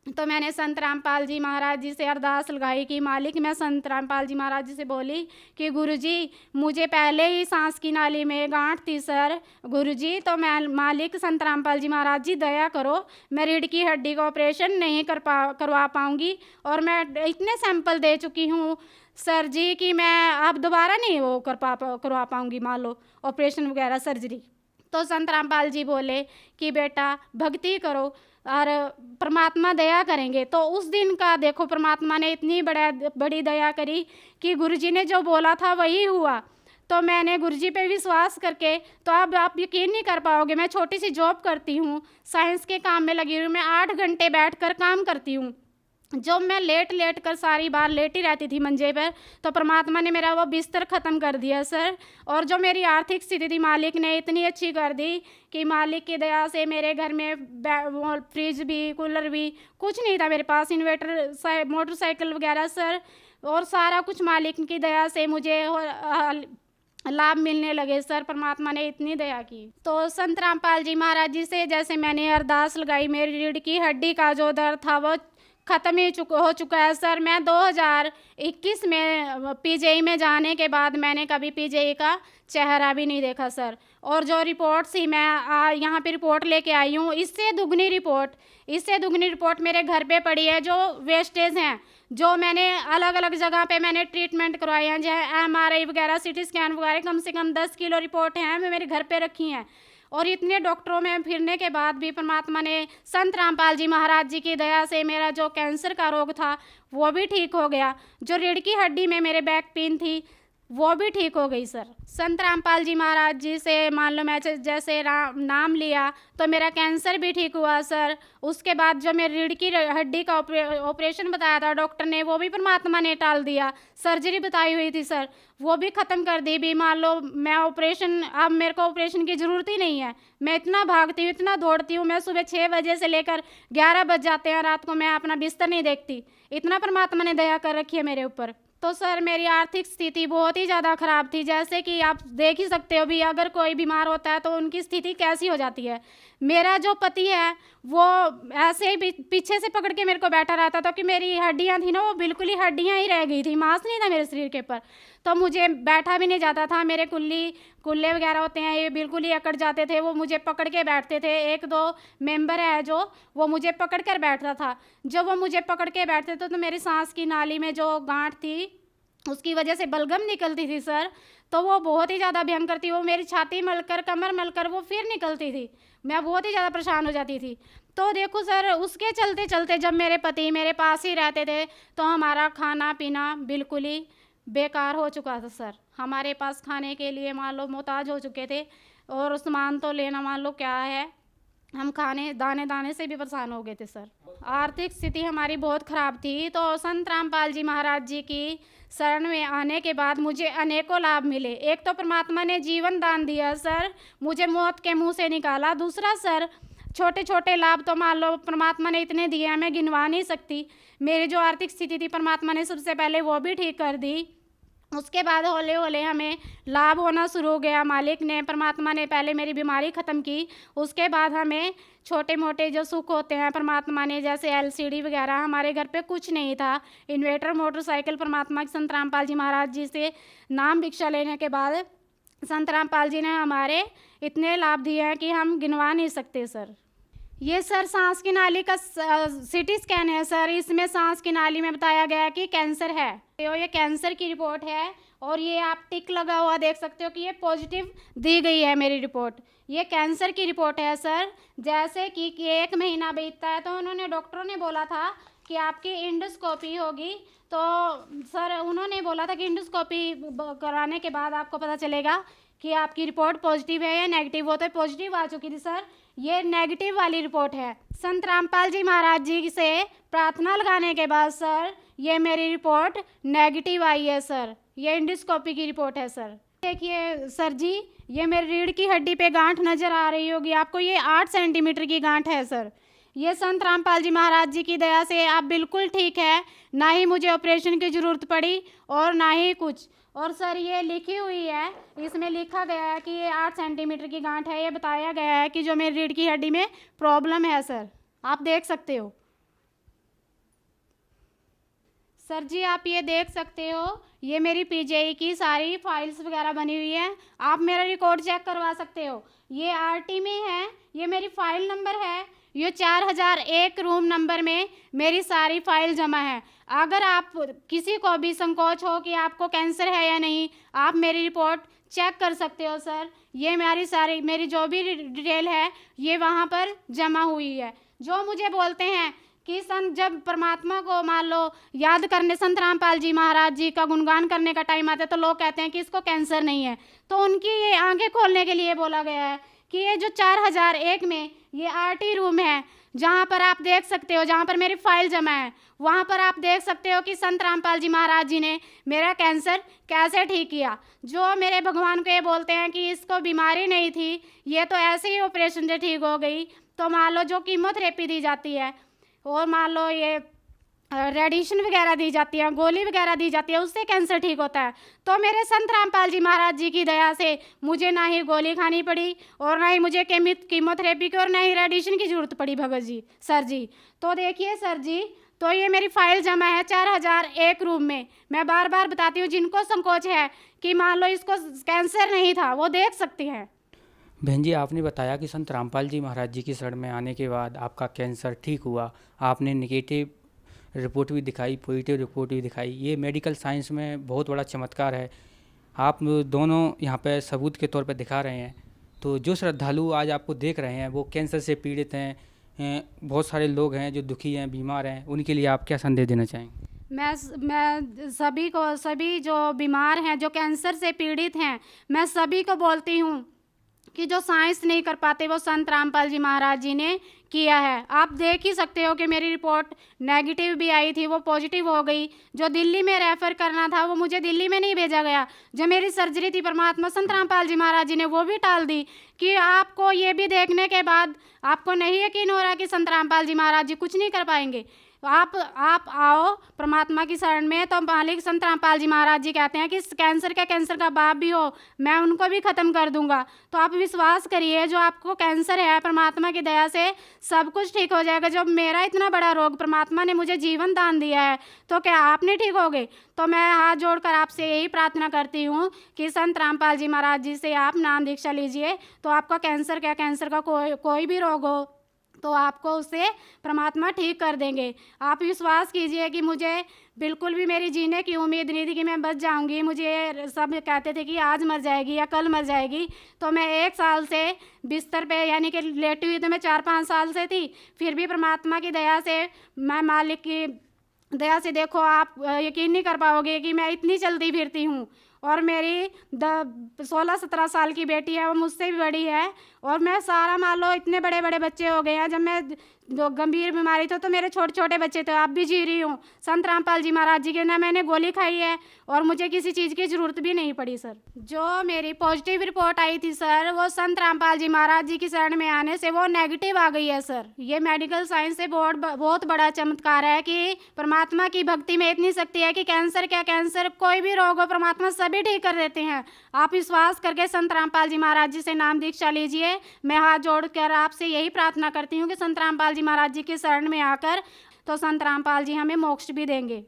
तो मैंने संत रामपाल जी महाराज जी से अरदास लगाई कि मालिक, मैं संत रामपाल जी महाराज जी से बोली कि गुरुजी मुझे पहले ही सांस की नाली में गांठ थी सर गुरुजी, तो मैं मालिक संत रामपाल जी महाराज जी दया करो, मैं रीढ़ की हड्डी का ऑपरेशन नहीं करवा पाऊँगी, और मैं इतने सैंपल दे चुकी हूँ सर जी कि मैं अब दोबारा नहीं वो करवा पाऊँगी मान लो ऑपरेशन वगैरह सर्जरी। तो संत रामपाल जी बोले कि बेटा भक्ति करो और परमात्मा दया करेंगे। तो उस दिन का देखो, परमात्मा ने इतनी बड़ी दया करी कि गुरुजी ने जो बोला था वही हुआ। तो मैंने गुरुजी पे विश्वास करके, तो अब आप यकीन नहीं कर पाओगे, मैं छोटी सी जॉब करती हूँ, साइंस के काम में लगी हुई, मैं 8 घंटे बैठकर काम करती हूँ। जो मैं लेट लेट कर सारी बार लेटी रहती थी मंजे पर, तो परमात्मा ने मेरा वो बिस्तर ख़त्म कर दिया सर। और जो मेरी आर्थिक स्थिति थी मालिक ने इतनी अच्छी कर दी कि मालिक की दया से मेरे घर में वो फ्रिज भी, कूलर भी, कुछ नहीं था मेरे पास, इन्वर्टर, मोटरसाइकिल वगैरह सर, और सारा कुछ मालिक की दया से मुझे लाभ मिलने लगे सर। परमात्मा ने इतनी दया की। तो संत रामपाल जी महाराज जी से जैसे मैंने अरदास लगाई, मेरी रीढ़ की हड्डी का जो दर्द था वो ख़त्म ही हो चुका है सर। मैं 2021 में पीजीआई में जाने के बाद मैंने कभी पीजीआई का चेहरा भी नहीं देखा सर। और जो रिपोर्ट थी मैं यहाँ पे रिपोर्ट लेके आई हूँ, इससे दुगनी रिपोर्ट मेरे घर पे पड़ी है। जो वेस्टेज हैं, जो मैंने अलग अलग जगह पे मैंने ट्रीटमेंट करवाए हैं, चाहे MRI वगैरह, CT स्कैन वगैरह, कम से कम 10 किलो रिपोर्ट हैं मैं मेरे घर पे रखी हैं। और इतने डॉक्टरों में फिरने के बाद भी परमात्मा ने संत रामपाल जी महाराज जी की दया से मेरा जो कैंसर का रोग था वो भी ठीक हो गया। जो रीढ़ की हड्डी में मेरे बैक पेन थी वो भी ठीक हो गई सर। संत रामपाल जी महाराज जी से मान लो मैं जैसे नाम लिया तो मेरा कैंसर भी ठीक हुआ सर। उसके बाद जो मेरी रीढ़ की हड्डी का ऑपरेशन बताया था डॉक्टर ने, वो भी परमात्मा ने टाल दिया। सर्जरी बताई हुई थी सर, वो भी ख़त्म कर दी भी। मान लो मैं अब मेरे को ऑपरेशन की ज़रूरत ही नहीं है। मैं इतना भागती हूँ, इतना दौड़ती हूँ, मैं सुबह 6 बजे से लेकर 11 बज जाते हैं रात को, मैं अपना बिस्तर नहीं देखती। इतना परमात्मा ने दया कर रखी है मेरे ऊपर। तो सर मेरी आर्थिक स्थिति बहुत ही ज़्यादा ख़राब थी। जैसे कि आप देख ही सकते हो भी, अगर कोई बीमार होता है तो उनकी स्थिति कैसी हो जाती है। मेरा जो पति है वो ऐसे ही पीछे से पकड़ के मेरे को बैठा रहता था कि मेरी हड्डियां थी ना, वो बिल्कुल ही हड्डियां ही रह गई थी, मांस नहीं था मेरे शरीर के ऊपर। तो मुझे बैठा भी नहीं जाता था। मेरे कुल्ले वगैरह होते हैं, ये बिल्कुल ही अकड़ जाते थे, वो मुझे पकड़ के बैठते थे। 1-2 मेंबर है जो वो मुझे पकड़ कर बैठता था। जब वो मुझे पकड़ के बैठते थे तो मेरी सांस की नाली में जो गांठ थी उसकी वजह से बलगम निकलती थी सर। तो वो बहुत ही ज़्यादा भयंकर थी। वो मेरी छाती मलकर, कमर मलकर वो फिर निकलती थी। मैं बहुत ही ज़्यादा परेशान हो जाती थी। तो देखो सर, उसके चलते चलते जब मेरे पति मेरे पास ही रहते थे तो हमारा खाना पीना बिल्कुल ही बेकार हो चुका था सर। हमारे पास खाने के लिए मान लो मोहताज हो चुके थे, और सामान तो लेना मान लो क्या है, हम खाने दाने से भी परेशान हो गए थे सर। आर्थिक स्थिति हमारी बहुत ख़राब थी। तो संत रामपाल जी महाराज जी की शरण में आने के बाद मुझे अनेकों लाभ मिले। एक तो परमात्मा ने जीवन दान दिया सर, मुझे मौत के मुंह से निकाला। दूसरा सर, छोटे छोटे लाभ तो मान लो परमात्मा ने इतने दिए हैं, मैं गिनवा नहीं सकती। मेरी जो आर्थिक स्थिति थी परमात्मा ने सबसे पहले वो भी ठीक कर दी। उसके बाद हौले हौले हमें लाभ होना शुरू हो गया। मालिक ने, परमात्मा ने पहले मेरी बीमारी ख़त्म की, उसके बाद हमें छोटे मोटे जो सुख होते हैं परमात्मा ने, जैसे LCD वगैरह, हमारे घर पे कुछ नहीं था। इन्वर्टर, मोटरसाइकिल, परमात्मा के संत रामपाल जी महाराज जी से नाम भिक्षा लेने के बाद संत रामपाल जी ने हमारे इतने लाभ दिए हैं कि हम गिनवा नहीं सकते सर। ये सर सांस की नाली का CT स्कैन है सर। इसमें सांस की नाली में बताया गया है कि कैंसर है। तो ये कैंसर की रिपोर्ट है, और ये आप टिक लगा हुआ देख सकते हो कि ये पॉजिटिव दी गई है मेरी रिपोर्ट। ये कैंसर की रिपोर्ट है सर। जैसे कि 1 महीना बीतता है तो उन्होंने, डॉक्टरों ने बोला था कि आपकी इंडोस्कोपी होगी। तो सर उन्होंने बोला था कि इंडोस्कोपी कराने के बाद आपको पता चलेगा कि आपकी रिपोर्ट पॉजिटिव है या नेगेटिव। वो तो पॉजिटिव आ चुकी थी सर, ये नेगेटिव वाली रिपोर्ट है। संत रामपाल जी महाराज जी से प्रार्थना लगाने के बाद सर ये मेरी रिपोर्ट नेगेटिव आई है सर। ये इंडोस्कोपी की रिपोर्ट है सर। देखिए सर जी, ये मेरी रीढ़ की हड्डी पे गांठ नज़र आ रही होगी आपको, ये 8 सेंटीमीटर की गांठ है सर। ये संत रामपाल जी महाराज जी की दया से आप बिल्कुल ठीक है, ना ही मुझे ऑपरेशन की ज़रूरत पड़ी और ना ही कुछ। और सर ये लिखी हुई है, इसमें लिखा गया है कि ये 8 सेंटीमीटर की गांठ है। ये बताया गया है कि जो मेरी रीढ़ की हड्डी में प्रॉब्लम है सर, आप देख सकते हो सर जी। आप ये देख सकते हो, ये मेरी पीजीआई की सारी फाइल्स वगैरह बनी हुई है। आप मेरा रिकॉर्ड चेक करवा सकते हो। ये RT में है, ये मेरी फाइल नंबर है। ये 4001 रूम नंबर में मेरी सारी फाइल जमा है। अगर आप किसी को भी संकोच हो कि आपको कैंसर है या नहीं, आप मेरी रिपोर्ट चेक कर सकते हो सर। ये मेरी जो भी डिटेल है ये वहाँ पर जमा हुई है। जो मुझे बोलते हैं कि जब परमात्मा को मान लो याद करने, संत रामपाल जी महाराज जी का गुणगान करने का टाइम आता है तो लोग कहते हैं कि इसको कैंसर नहीं है। तो उनकी ये आंखें खोलने के लिए बोला गया है कि ये जो 4001 में ये आरटी रूम है, जहाँ पर आप देख सकते हो, जहाँ पर मेरी फाइल जमा है, वहाँ पर आप देख सकते हो कि संत रामपाल जी महाराज जी ने मेरा कैंसर कैसे ठीक किया। जो मेरे भगवान को ये बोलते हैं कि इसको बीमारी नहीं थी, ये तो ऐसे ही ऑपरेशन से ठीक हो गई, तो मान लो जो कीमोथेरेपी दी जाती है और मान लो ये रेडिएशन वगैरह दी जाती है, गोली वगैरह दी जाती है, उससे कैंसर ठीक होता है। तो मेरे संत रामपाल जी महाराज जी की दया से मुझे ना ही गोली खानी पड़ी और ना ही मुझे कीमोथेरेपी की और ना ही रेडिएशन की ज़रूरत पड़ी भगत जी सर जी। तो देखिए सर जी, तो ये मेरी फाइल जमा है 4001 रूम में। मैं बार बार बताती हूँ, जिनको संकोच है कि मान लो इसको कैंसर नहीं था वो देख सकते हैं। बहन जी, आपने बताया कि संत रामपाल जी महाराज जी की शरण में आने के बाद आपका कैंसर ठीक हुआ। आपने नेगेटिव रिपोर्ट भी दिखाई, पॉजिटिव रिपोर्ट भी दिखाई। ये मेडिकल साइंस में बहुत बड़ा चमत्कार है। आप दोनों यहाँ पे सबूत के तौर पे दिखा रहे हैं। तो जो श्रद्धालु आज आपको देख रहे हैं वो कैंसर से पीड़ित हैं, बहुत सारे लोग हैं जो दुखी हैं, बीमार हैं, उनके लिए आप क्या संदेश देना चाहेंगे? मैं सभी को, सभी जो बीमार हैं, जो कैंसर से पीड़ित हैं, मैं सभी को बोलती हूँ कि जो साइंस नहीं कर पाते वो संत रामपाल जी महाराज जी ने किया है। आप देख ही सकते हो कि मेरी रिपोर्ट नेगेटिव भी आई थी, वो पॉजिटिव हो गई। जो दिल्ली में रेफ़र करना था वो मुझे दिल्ली में नहीं भेजा गया। जो मेरी सर्जरी थी परमात्मा संत रामपाल जी महाराज जी ने वो भी टाल दी कि आपको ये भी देखने के बाद आपको नहीं यकीन हो रहा कि संत रामपाल जी महाराज जी कुछ नहीं कर पाएंगे। आप आओ परमात्मा की शरण में, तो मालिक संत रामपाल जी महाराज जी कहते हैं कि कैंसर का बाप भी हो, मैं उनको भी ख़त्म कर दूंगा। तो आप विश्वास करिए, जो आपको कैंसर है परमात्मा की दया से सब कुछ ठीक हो जाएगा। जब मेरा इतना बड़ा रोग परमात्मा ने मुझे जीवन दान दिया है, तो क्या आप नहीं ठीक होगे? तो मैं हाथ जोड़कर आपसे यही प्रार्थना करती हूँ कि संत रामपाल जी महाराज जी से आप नाम दीक्षा लीजिए, तो आपका कैंसर का कोई भी रोग हो तो आपको उससे परमात्मा ठीक कर देंगे। आप विश्वास कीजिए कि मुझे बिल्कुल भी मेरी जीने की उम्मीद नहीं थी कि मैं बच जाऊंगी। मुझे सब कहते थे कि आज मर जाएगी या कल मर जाएगी। तो मैं 1 साल से बिस्तर पे यानी कि लेटी हुई तो मैं 4-5 साल से थी। फिर भी परमात्मा की दया से, मैं मालिक की दया से, देखो आप यकीन नहीं कर पाओगे कि मैं इतनी चलती फिरती हूँ। और मेरी 16-17 साल की बेटी है, वो मुझसे भी बड़ी है। और मैं सारा मान लो इतने बड़े बड़े बच्चे हो गए हैं। जब मैं जो गंभीर बीमारी थी तो मेरे छोटे छोटे बच्चे थे। अब भी जी रही हूँ संत रामपाल जी महाराज जी के, ना मैंने गोली खाई है और मुझे किसी चीज़ की ज़रूरत भी नहीं पड़ी सर। जो मेरी पॉजिटिव रिपोर्ट आई थी सर, वो संत रामपाल जी महाराज जी की शरण में आने से वो नेगेटिव आ गई है सर। ये मेडिकल साइंस से बहुत बड़ा चमत्कार है कि परमात्मा की भक्ति में इतनी शक्ति है कि कैंसर कोई भी रोग हो परमात्मा सभी ठीक कर देते हैं। आप विश्वास करके संत रामपाल जी महाराज जी से नाम दीक्षा लीजिए। मैं हाथ जोड़कर आपसे यही प्रार्थना करती हूँ कि संत रामपाल जी महाराज जी के शरण में आकर तो संत रामपाल जी हमें मोक्ष भी देंगे।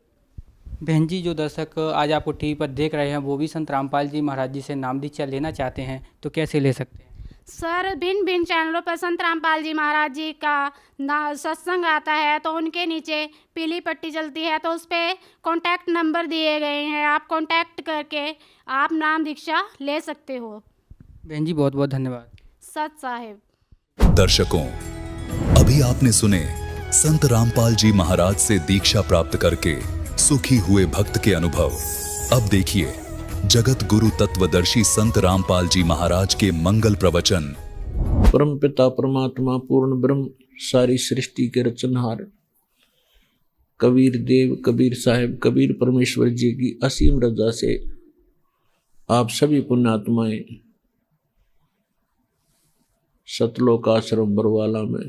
बहन जी, जो दर्शक आज आपको टीवी पर देख रहे हैं वो भी संत रामपाल जी महाराज जी से नाम दीक्षा लेना चाहते हैं तो कैसे ले सकते हैं? सर, भिन्न भिन्न चैनलों पर संत रामपाल जी महाराज जी का सत्संग आता है, तो उनके नीचे पीली पट्टी चलती है, तो उस पर कॉन्टैक्ट नंबर दिए गए हैं। आप कॉन्टैक्ट करके आप नाम दीक्षा ले सकते हो। बहन जी, बहुत बहुत धन्यवाद। सत साहिब। दर्शकों, अभी आपने सुने संत रामपाल जी महाराज से दीक्षा प्राप्त करके सुखी हुए भक्त के अनुभव। अब देखिए जगत गुरु तत्वदर्शी संत रामपाल जी महाराज के मंगल प्रवचन। परम पिता परमात्मा पूर्ण ब्रह्म सारी सृष्टि के रचनहार कबीर देव कबीर साहिब कबीर परमेश्वर जी की असीम रजा से आप सभी पुण्यात्माएं सतलोक आश्रम बरवाला में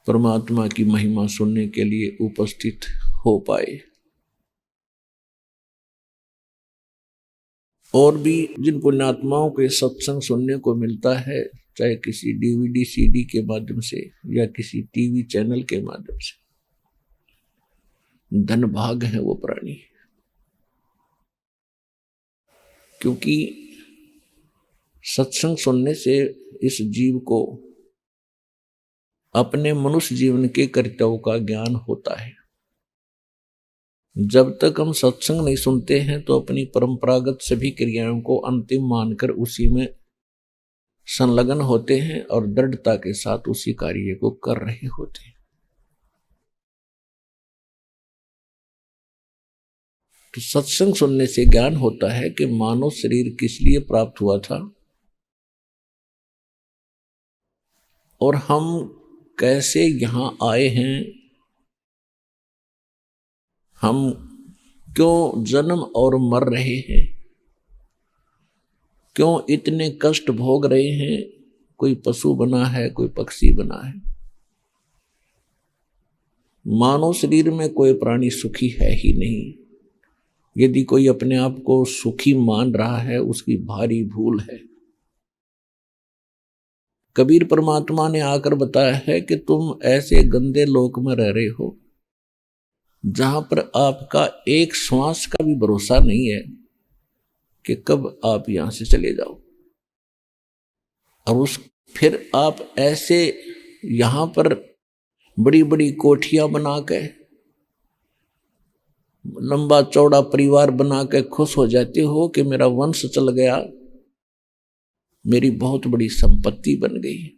परमात्मा की महिमा सुनने के लिए उपस्थित हो पाए। और भी जिन पुण्यात्माओं के सत्संग सुनने को मिलता है, चाहे किसी डीवीडी सीडी के माध्यम से या किसी टीवी चैनल के माध्यम से, धनभाग है वो प्राणी। क्योंकि सत्संग सुनने से इस जीव को अपने मनुष्य जीवन के कर्तव्यों का ज्ञान होता है। जब तक हम सत्संग नहीं सुनते हैं तो अपनी परंपरागत सभी क्रियाओं को अंतिम मानकर उसी में संलग्न होते हैं और दृढ़ता के साथ उसी कार्य को कर रहे होते हैं। तो सत्संग सुनने से ज्ञान होता है कि मानव शरीर किस लिए प्राप्त हुआ था और हम कैसे यहाँ आए हैं, हम क्यों जन्म और मर रहे हैं, क्यों इतने कष्ट भोग रहे हैं। कोई पशु बना है, कोई पक्षी बना है। मानव शरीर में कोई प्राणी सुखी है ही नहीं। यदि कोई अपने आप को सुखी मान रहा है, उसकी भारी भूल है। कबीर परमात्मा ने आकर बताया है कि तुम ऐसे गंदे लोक में रह रहे हो जहां पर आपका एक श्वास का भी भरोसा नहीं है कि कब आप यहां से चले जाओ। और फिर आप ऐसे यहां पर बड़ी बड़ी कोठियां बना के, लंबा चौड़ा परिवार बना के खुश हो जाते हो कि मेरा वंश चल गया, मेरी बहुत बड़ी संपत्ति बन गई।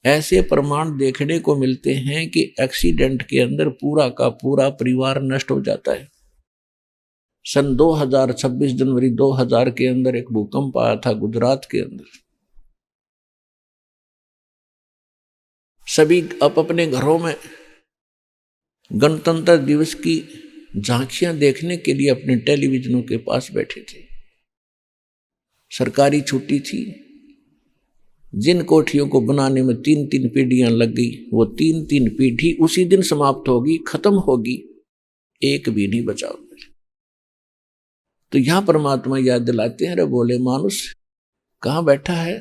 ऐसे प्रमाण देखने को मिलते हैं कि एक्सीडेंट के अंदर पूरा का पूरा परिवार नष्ट हो जाता है। सन 2026 जनवरी 2000 के अंदर एक भूकंप आया था गुजरात के अंदर। सभी अपने घरों में गणतंत्र दिवस की झांकियां देखने के लिए अपने टेलीविजनों के पास बैठे थे। सरकारी छुट्टी थी। जिन कोठियों को बनाने में 3-3 पीढ़ियां लग गई, वो 3-3 पीढ़ी उसी दिन समाप्त होगी, खत्म होगी, एक भी नहीं बचा। तो यहां परमात्मा याद दिलाते हैं, अरे बोले मानुष कहां बैठा है,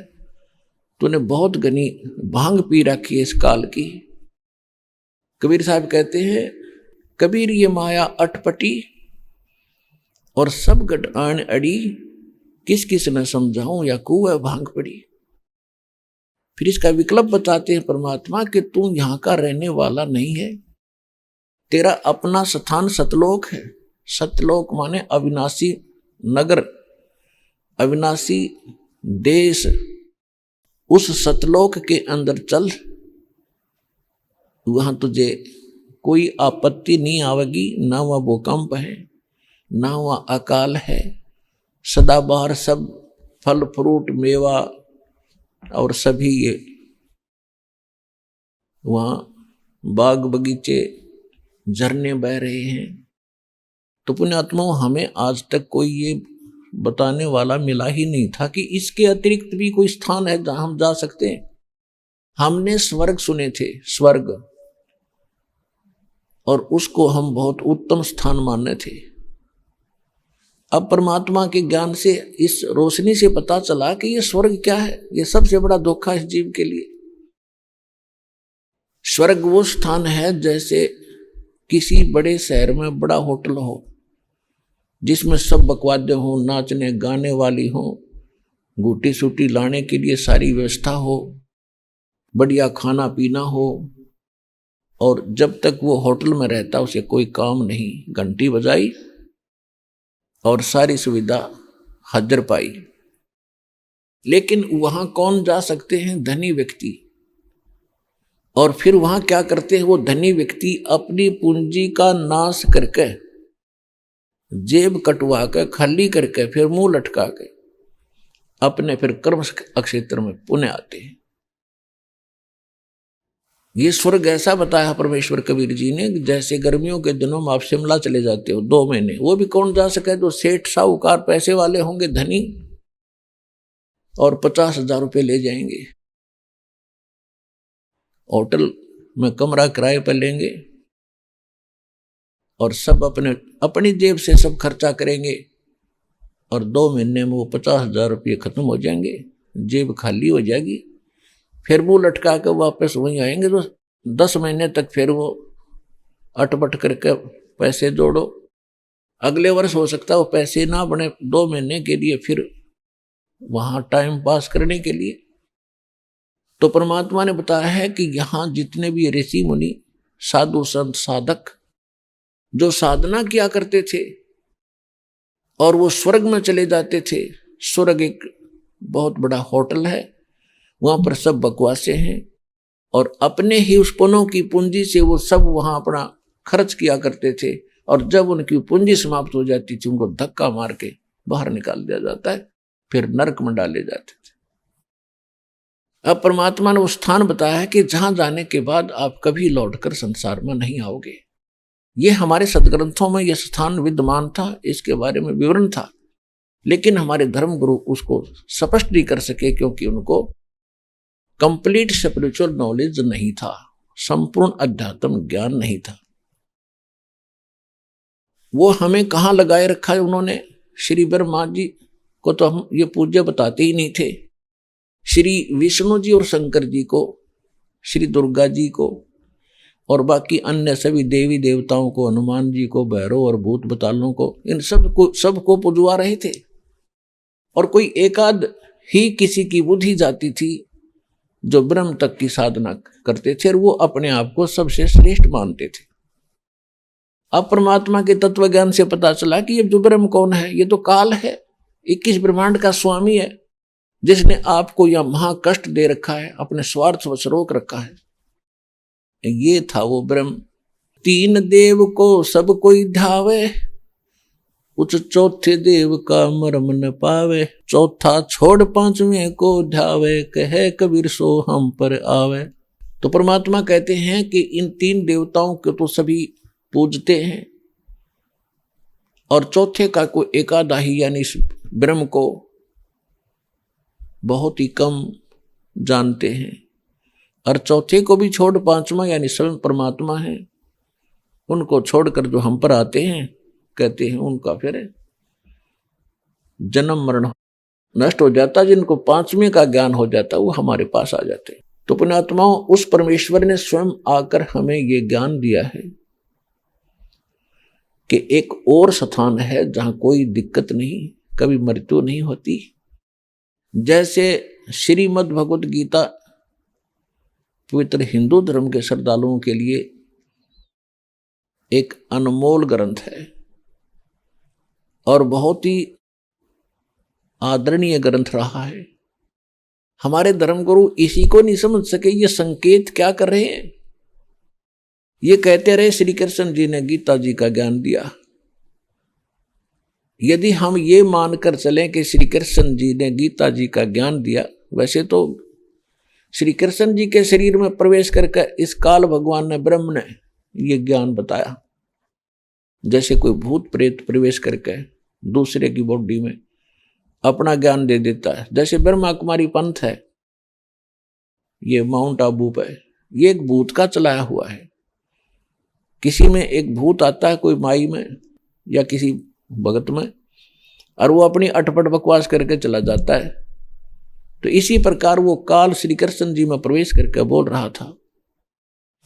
तूने बहुत घनी भांग पी रखी है इस काल की। कबीर साहब कहते हैं, कबीर ये माया अटपटी और सब गटान अड़ी, किस किस न समझाऊं या कुएं भांग पड़ी। फिर इसका विकल्प बताते हैं परमात्मा कि तू यहां का रहने वाला नहीं है, तेरा अपना स्थान सतलोक है। सतलोक माने अविनाशी नगर, अविनाशी देश। उस सतलोक के अंदर चल, वहां तुझे कोई आपत्ति नहीं आवेगी। ना वहां भूकंप है, ना वहां अकाल है। सदाबहार सब फल फ्रूट मेवा और सभी ये वहां बाग बगीचे झरने बह रहे हैं। तो पुण्यात्माओं, हमें आज तक कोई ये बताने वाला मिला ही नहीं था कि इसके अतिरिक्त भी कोई स्थान है जहां हम जा सकते हैं। हमने स्वर्ग सुने थे, स्वर्ग, और उसको हम बहुत उत्तम स्थान मानने थे। अब परमात्मा के ज्ञान से, इस रोशनी से पता चला कि ये स्वर्ग क्या है। ये सबसे बड़ा धोखा इस जीव के लिए। स्वर्ग वो स्थान है जैसे किसी बड़े शहर में बड़ा होटल हो, जिसमें सब बकवादे हो, नाचने गाने वाली हो, गुटी सूटी लाने के लिए सारी व्यवस्था हो, बढ़िया खाना पीना हो, और जब तक वो होटल में रहता उसे कोई काम नहीं। घंटी बजाई और सारी सुविधा हाजिर पाई। लेकिन वहां कौन जा सकते हैं? धनी व्यक्ति। और फिर वहां क्या करते हैं वो धनी व्यक्ति? अपनी पूंजी का नाश करके, जेब कटवा के, खाली करके, फिर मुंह लटका के अपने फिर कर्म क्षेत्र में पुण्य आते हैं। ये स्वर्ग ऐसा बताया परमेश्वर कबीर जी ने, जैसे गर्मियों के दिनों में आप शिमला चले जाते हो 2 महीने, वो भी कौन जा सके? जो सेठ साहूकार पैसे वाले होंगे, धनी, और 50,000 रुपये ले जाएंगे, होटल में कमरा किराए पर लेंगे और सब अपनी जेब से सब खर्चा करेंगे, और 2 महीने में वो 50,000 रुपये खत्म हो जाएंगे, जेब खाली हो जाएगी। फिर मुंह लटका के वापस वहीं आएंगे। तो 10 महीने तक फिर वो अटपट करके पैसे जोड़ो। अगले वर्ष हो सकता है वो पैसे ना बने, 2 महीने के लिए फिर वहां टाइम पास करने के लिए। तो परमात्मा ने बताया है कि यहां जितने भी ऋषि मुनि, साधु संत, साधक जो साधना किया करते थे और वो स्वर्ग में चले जाते थे। स्वर्ग एक बहुत बड़ा होटल है, वहां पर सब बकवासे हैं, और अपने ही उस पुनों की पूंजी से वो सब वहां अपना खर्च किया करते थे। और जब उनकी पूंजी समाप्त हो जाती थी, उनको धक्का मार के बाहर निकाल दिया जाता है, फिर नरक में डाले जाते थे। अब परमात्मा ने वो स्थान बताया है कि जहां जाने के बाद आप कभी लौटकर संसार में नहीं आओगे। ये हमारे सदग्रंथों में यह स्थान विद्यमान था, इसके बारे में विवरण था, लेकिन हमारे धर्म गुरु उसको स्पष्ट नहीं कर सके क्योंकि उनको कंप्लीट स्पिरिचुअल नॉलेज नहीं था, संपूर्ण अध्यात्म ज्ञान नहीं था। वो हमें कहाँ लगाए रखा है उन्होंने? श्री ब्रह्मा जी को तो हम ये पूज्य बताते ही नहीं थे, श्री विष्णु जी और शंकर जी को, श्री दुर्गा जी को और बाकी अन्य सभी देवी देवताओं को, हनुमान जी को, भैरव और भूत बतालों को, इन सबको पुजवा रहे थे। और कोई एकाध ही किसी की बुद्धि जाती थी जो ब्रह्म तक की साधना करते थे और वो अपने आप को सबसे श्रेष्ठ मानते थे। अब परमात्मा के तत्व ज्ञान से पता चला कि ये जो ब्रह्म कौन है? ये तो काल है, 21 ब्रह्मांड का स्वामी है, जिसने आपको यह महा कष्ट दे रखा है, अपने स्वार्थ वश रोक रखा है। ये था वो ब्रह्म। तीन देव को सब कोई ध्यावे, उस चौथे देव का मर्म न पावे। चौथा छोड़ पांचवें को ध्यावे, कहे कबीर सो हम पर आवे। तो परमात्मा कहते हैं कि इन तीन देवताओं को तो सभी पूजते हैं और चौथे का कोई एकादा ही यानी ब्रह्म को बहुत ही कम जानते हैं। और चौथे को भी छोड़ पांचवा यानी स्वयं परमात्मा है, उनको छोड़कर जो हम पर आते हैं, कहते हैं उनका फिर जन्म मरण नष्ट हो जाता। जिनको पांचवें का ज्ञान हो जाता वो हमारे पास आ जाते। तो पुण्यात्माओं, उस परमेश्वर ने स्वयं आकर हमें ये ज्ञान दिया है कि एक और स्थान है जहां कोई दिक्कत नहीं, कभी मृत्यु नहीं होती। जैसे श्रीमद् भगवत गीता पवित्र हिंदू धर्म के श्रद्धालुओं के लिए एक अनमोल ग्रंथ है और बहुत ही आदरणीय ग्रंथ रहा है। हमारे धर्मगुरु इसी को नहीं समझ सके, ये संकेत क्या कर रहे हैं। ये कहते रहे श्री कृष्ण जी ने गीता जी का ज्ञान दिया। यदि हम ये मानकर चलें कि श्री कृष्ण जी ने गीता जी का ज्ञान दिया, वैसे तो श्री कृष्ण जी के शरीर में प्रवेश करके इस काल भगवान ने, ब्रह्म ने ये ज्ञान बताया। जैसे कोई भूत प्रेत प्रवेश करके दूसरे की बॉडी में अपना ज्ञान दे देता है। जैसे ब्रह्मा कुमारी पंथ है, ये माउंट आबू पे, ये एक भूत का चलाया हुआ है। किसी में एक भूत आता है, कोई माई में या किसी भगत में, और वो अपनी अटपट बकवास करके चला जाता है। तो इसी प्रकार वो काल श्री कृष्ण जी में प्रवेश करके बोल रहा था।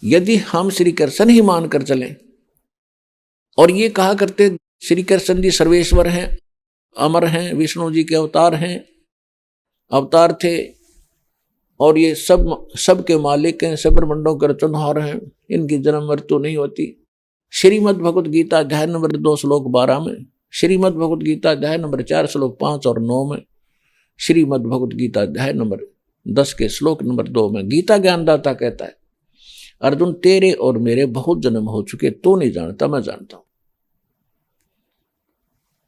यदि हम श्री कृष्ण ही मानकर चलें और ये कहा करते श्री कृष्ण जी सर्वेश्वर हैं, अमर हैं, विष्णु जी के अवतार थे और ये सब के मालिक हैं, सब ब्रह्मांडों के रचनहार हैं, इनकी जन्म मृत्यु नहीं होती। श्रीमद् भगवत गीता अध्याय नंबर 2 श्लोक 12 में, श्रीमद् भगवत गीता अध्याय नंबर 4 श्लोक 5 और 9 में, श्रीमद् भगवत गीता अध्याय नंबर 10 के श्लोक नंबर 2 में गीता ज्ञानदाता कहता है, अर्जुन तेरे और मेरे बहुत जन्म हो चुके, तू नहीं जानता, मैं जानता हूं।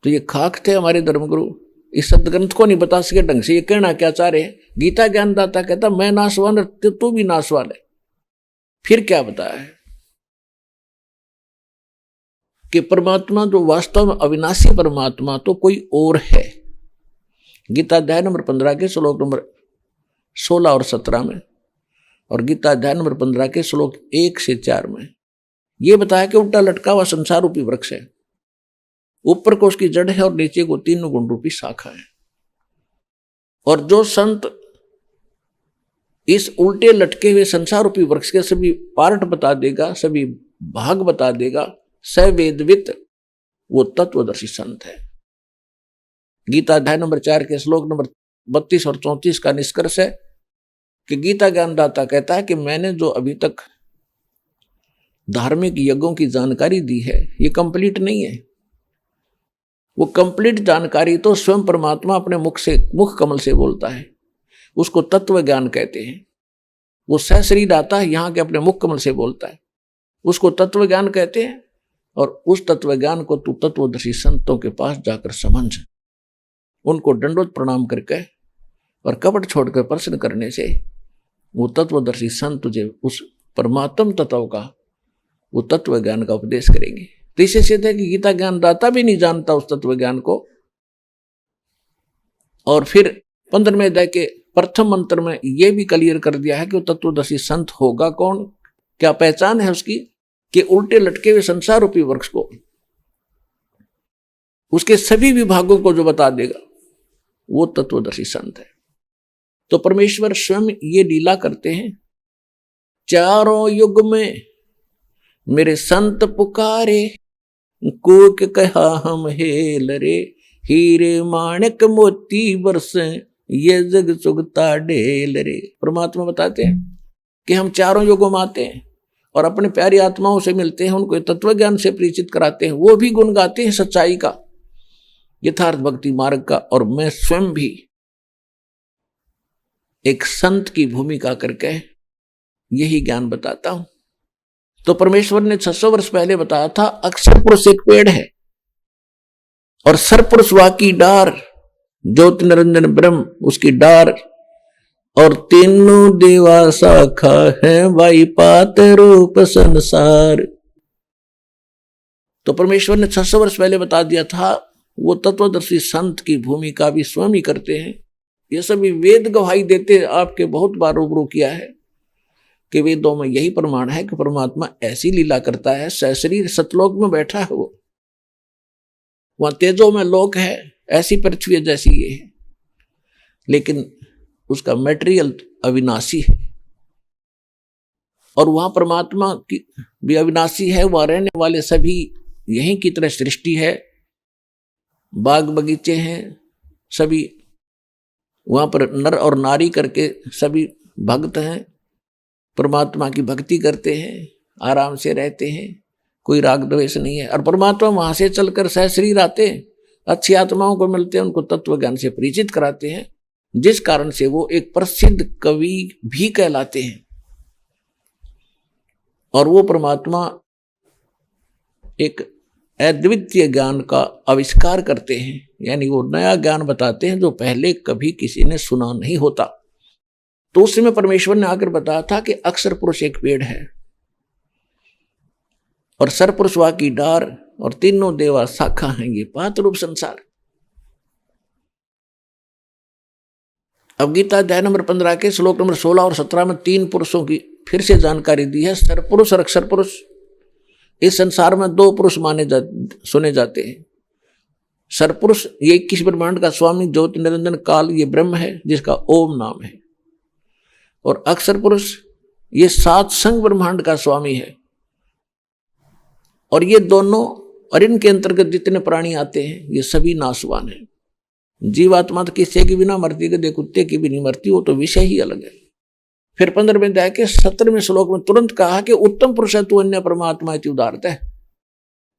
तो ये खाक थे हमारे धर्मगुरु, इस सदग्रंथ को नहीं बता सके ढंग से। ये कहना क्या चाह रहे हैं? गीता ज्ञानदाता कहता मैं नाशवान, तू भी नाशवान है। फिर क्या बताया है कि परमात्मा जो वास्तव में अविनाशी परमात्मा तो कोई और है। गीता अध्याय नंबर 15 के श्लोक नंबर 16 और 17 में और गीता अध्याय नंबर 15 के श्लोक 1 से 4 में यह बताया कि उल्टा लटका हुआ संसार रूपी वृक्ष है, ऊपर को उसकी जड़ है और नीचे को 3 गुण रूपी शाखा है। और जो संत इस उल्टे लटके हुए संसार रूपी वृक्ष के सभी पार्ट बता देगा, सभी भाग बता देगा, सवेदवित, वो तत्वदर्शी संत है। गीता अध्याय नंबर 4 के श्लोक नंबर 32 और 34 का निष्कर्ष है कि गीता ज्ञानदाता कहता है कि मैंने जो अभी तक धार्मिक यज्ञों की जानकारी दी है ये कंप्लीट नहीं है। वो कंप्लीट जानकारी तो स्वयं परमात्मा अपने मुख कमल से बोलता है, उसको तत्व ज्ञान कहते हैं। वो सहशरीर आता है यहाँ के अपने मुख कमल से बोलता है, उसको तत्व ज्ञान कहते हैं। और उस तत्व ज्ञान को तू तत्वदर्शी संतों के पास जाकर समझ, उनको दंडोत प्रणाम करके और कपट छोड़कर प्रश्न करने से वो तत्वदर्शी संत तुझे उस परमात्म तत्व का, वो तत्व ज्ञान का उपदेश करेंगे। तो इससे सिद्ध है कि गीता ज्ञान दाता भी नहीं जानता उस तत्व ज्ञान को। और फिर 15वें अध्याय के प्रथम मंत्र में यह भी क्लियर कर दिया है कि वो तत्वदर्शी संत होगा कौन, क्या पहचान है उसकी, कि उल्टे लटके हुए संसार रूपी वृक्ष को, उसके सभी विभागों को जो बता देगा वो तत्वदर्शी संत है। तो परमेश्वर स्वयं ये लीला करते हैं, चारों युग में मेरे संत पुकारे, कूक कहा हम हेल रे, हीरे माणिक मोती बरसे, ये जग चुगता ढेल रे। परमात्मा बताते हैं कि हम चारों युगों में आते हैं और अपने प्यारी आत्माओं से मिलते हैं, उनको तत्व ज्ञान से परिचित कराते हैं, वो भी गुण गाते हैं सच्चाई का, यथार्थ भक्ति मार्ग का। और मैं स्वयं भी एक संत की भूमिका करके यही ज्ञान बताता हूं। तो परमेश्वर ने 600 वर्ष पहले बताया था, अक्षर पुरुष एक पेड़ है और सरपुरुष वाकी डार, ज्योति निरंजन ब्रह्म उसकी डार, और तीनों देवा शाखा है भाई पात रूप संसार। तो परमेश्वर ने 600 वर्ष पहले बता दिया था, वो तत्वदर्शी संत की भूमिका भी स्वयं ही करते हैं। ये सभी वेद गवाही देते, आपके बहुत बार रूबरू किया है कि वेदों में यही प्रमाण है कि परमात्मा ऐसी लीला करता है, सशरीर सतलोक में बैठा है वो, वहां तेजो में लोक है, ऐसी पृथ्वी जैसी ये है, लेकिन उसका मटेरियल अविनाशी है। और वहां परमात्मा की भी अविनाशी है, वहां रहने वाले सभी यहीं की तरह सृष्टि है, बाग बगीचे हैं, सभी वहां पर नर और नारी करके सभी भक्त हैं, परमात्मा की भक्ति करते हैं, आराम से रहते हैं, कोई राग द्वेष नहीं है। और परमात्मा वहां से चलकर सहशरीर आते हैं, अच्छी आत्माओं को मिलते हैं, उनको तत्व ज्ञान से परिचित कराते हैं, जिस कारण से वो एक प्रसिद्ध कवि भी कहलाते हैं। और वो परमात्मा एक अद्वितीय ज्ञान का आविष्कार करते हैं, यानी वो नया ज्ञान बताते हैं जो पहले कभी किसी ने सुना नहीं होता। तो उस समय परमेश्वर ने आकर बताया था कि अक्षर पुरुष एक पेड़ है और सरपुरुष वा की डार, और तीनों देवा शाखा हैं, ये पात रूप संसार। अब गीता अध्याय नंबर 15 के श्लोक नंबर 16 और 17 में 3 पुरुषों की फिर से जानकारी दी है, सरपुरुष और अक्षर पुरुष। इस संसार में 2 पुरुष सुने जाते हैं। सरपुरुष ये 21 ब्रह्मांड का स्वामी ज्योति निरंजन काल, ये ब्रह्म है जिसका ओम नाम है। और अक्षर पुरुष ये 7 संग ब्रह्मांड का स्वामी है। और ये दोनों और इनके अंतर्गत जितने प्राणी आते हैं ये सभी नाशवान हैं। जीवात्मा तो किसी की भी ना मरती, गधे कुत्ते की भी नहीं मरती, वो तो विषय ही अलग है। फिर 15वें अध्याय के 17वें श्लोक में तुरंत कहा कि उत्तम पुरुष है तू अन्य परमात्मा इति उदारत है।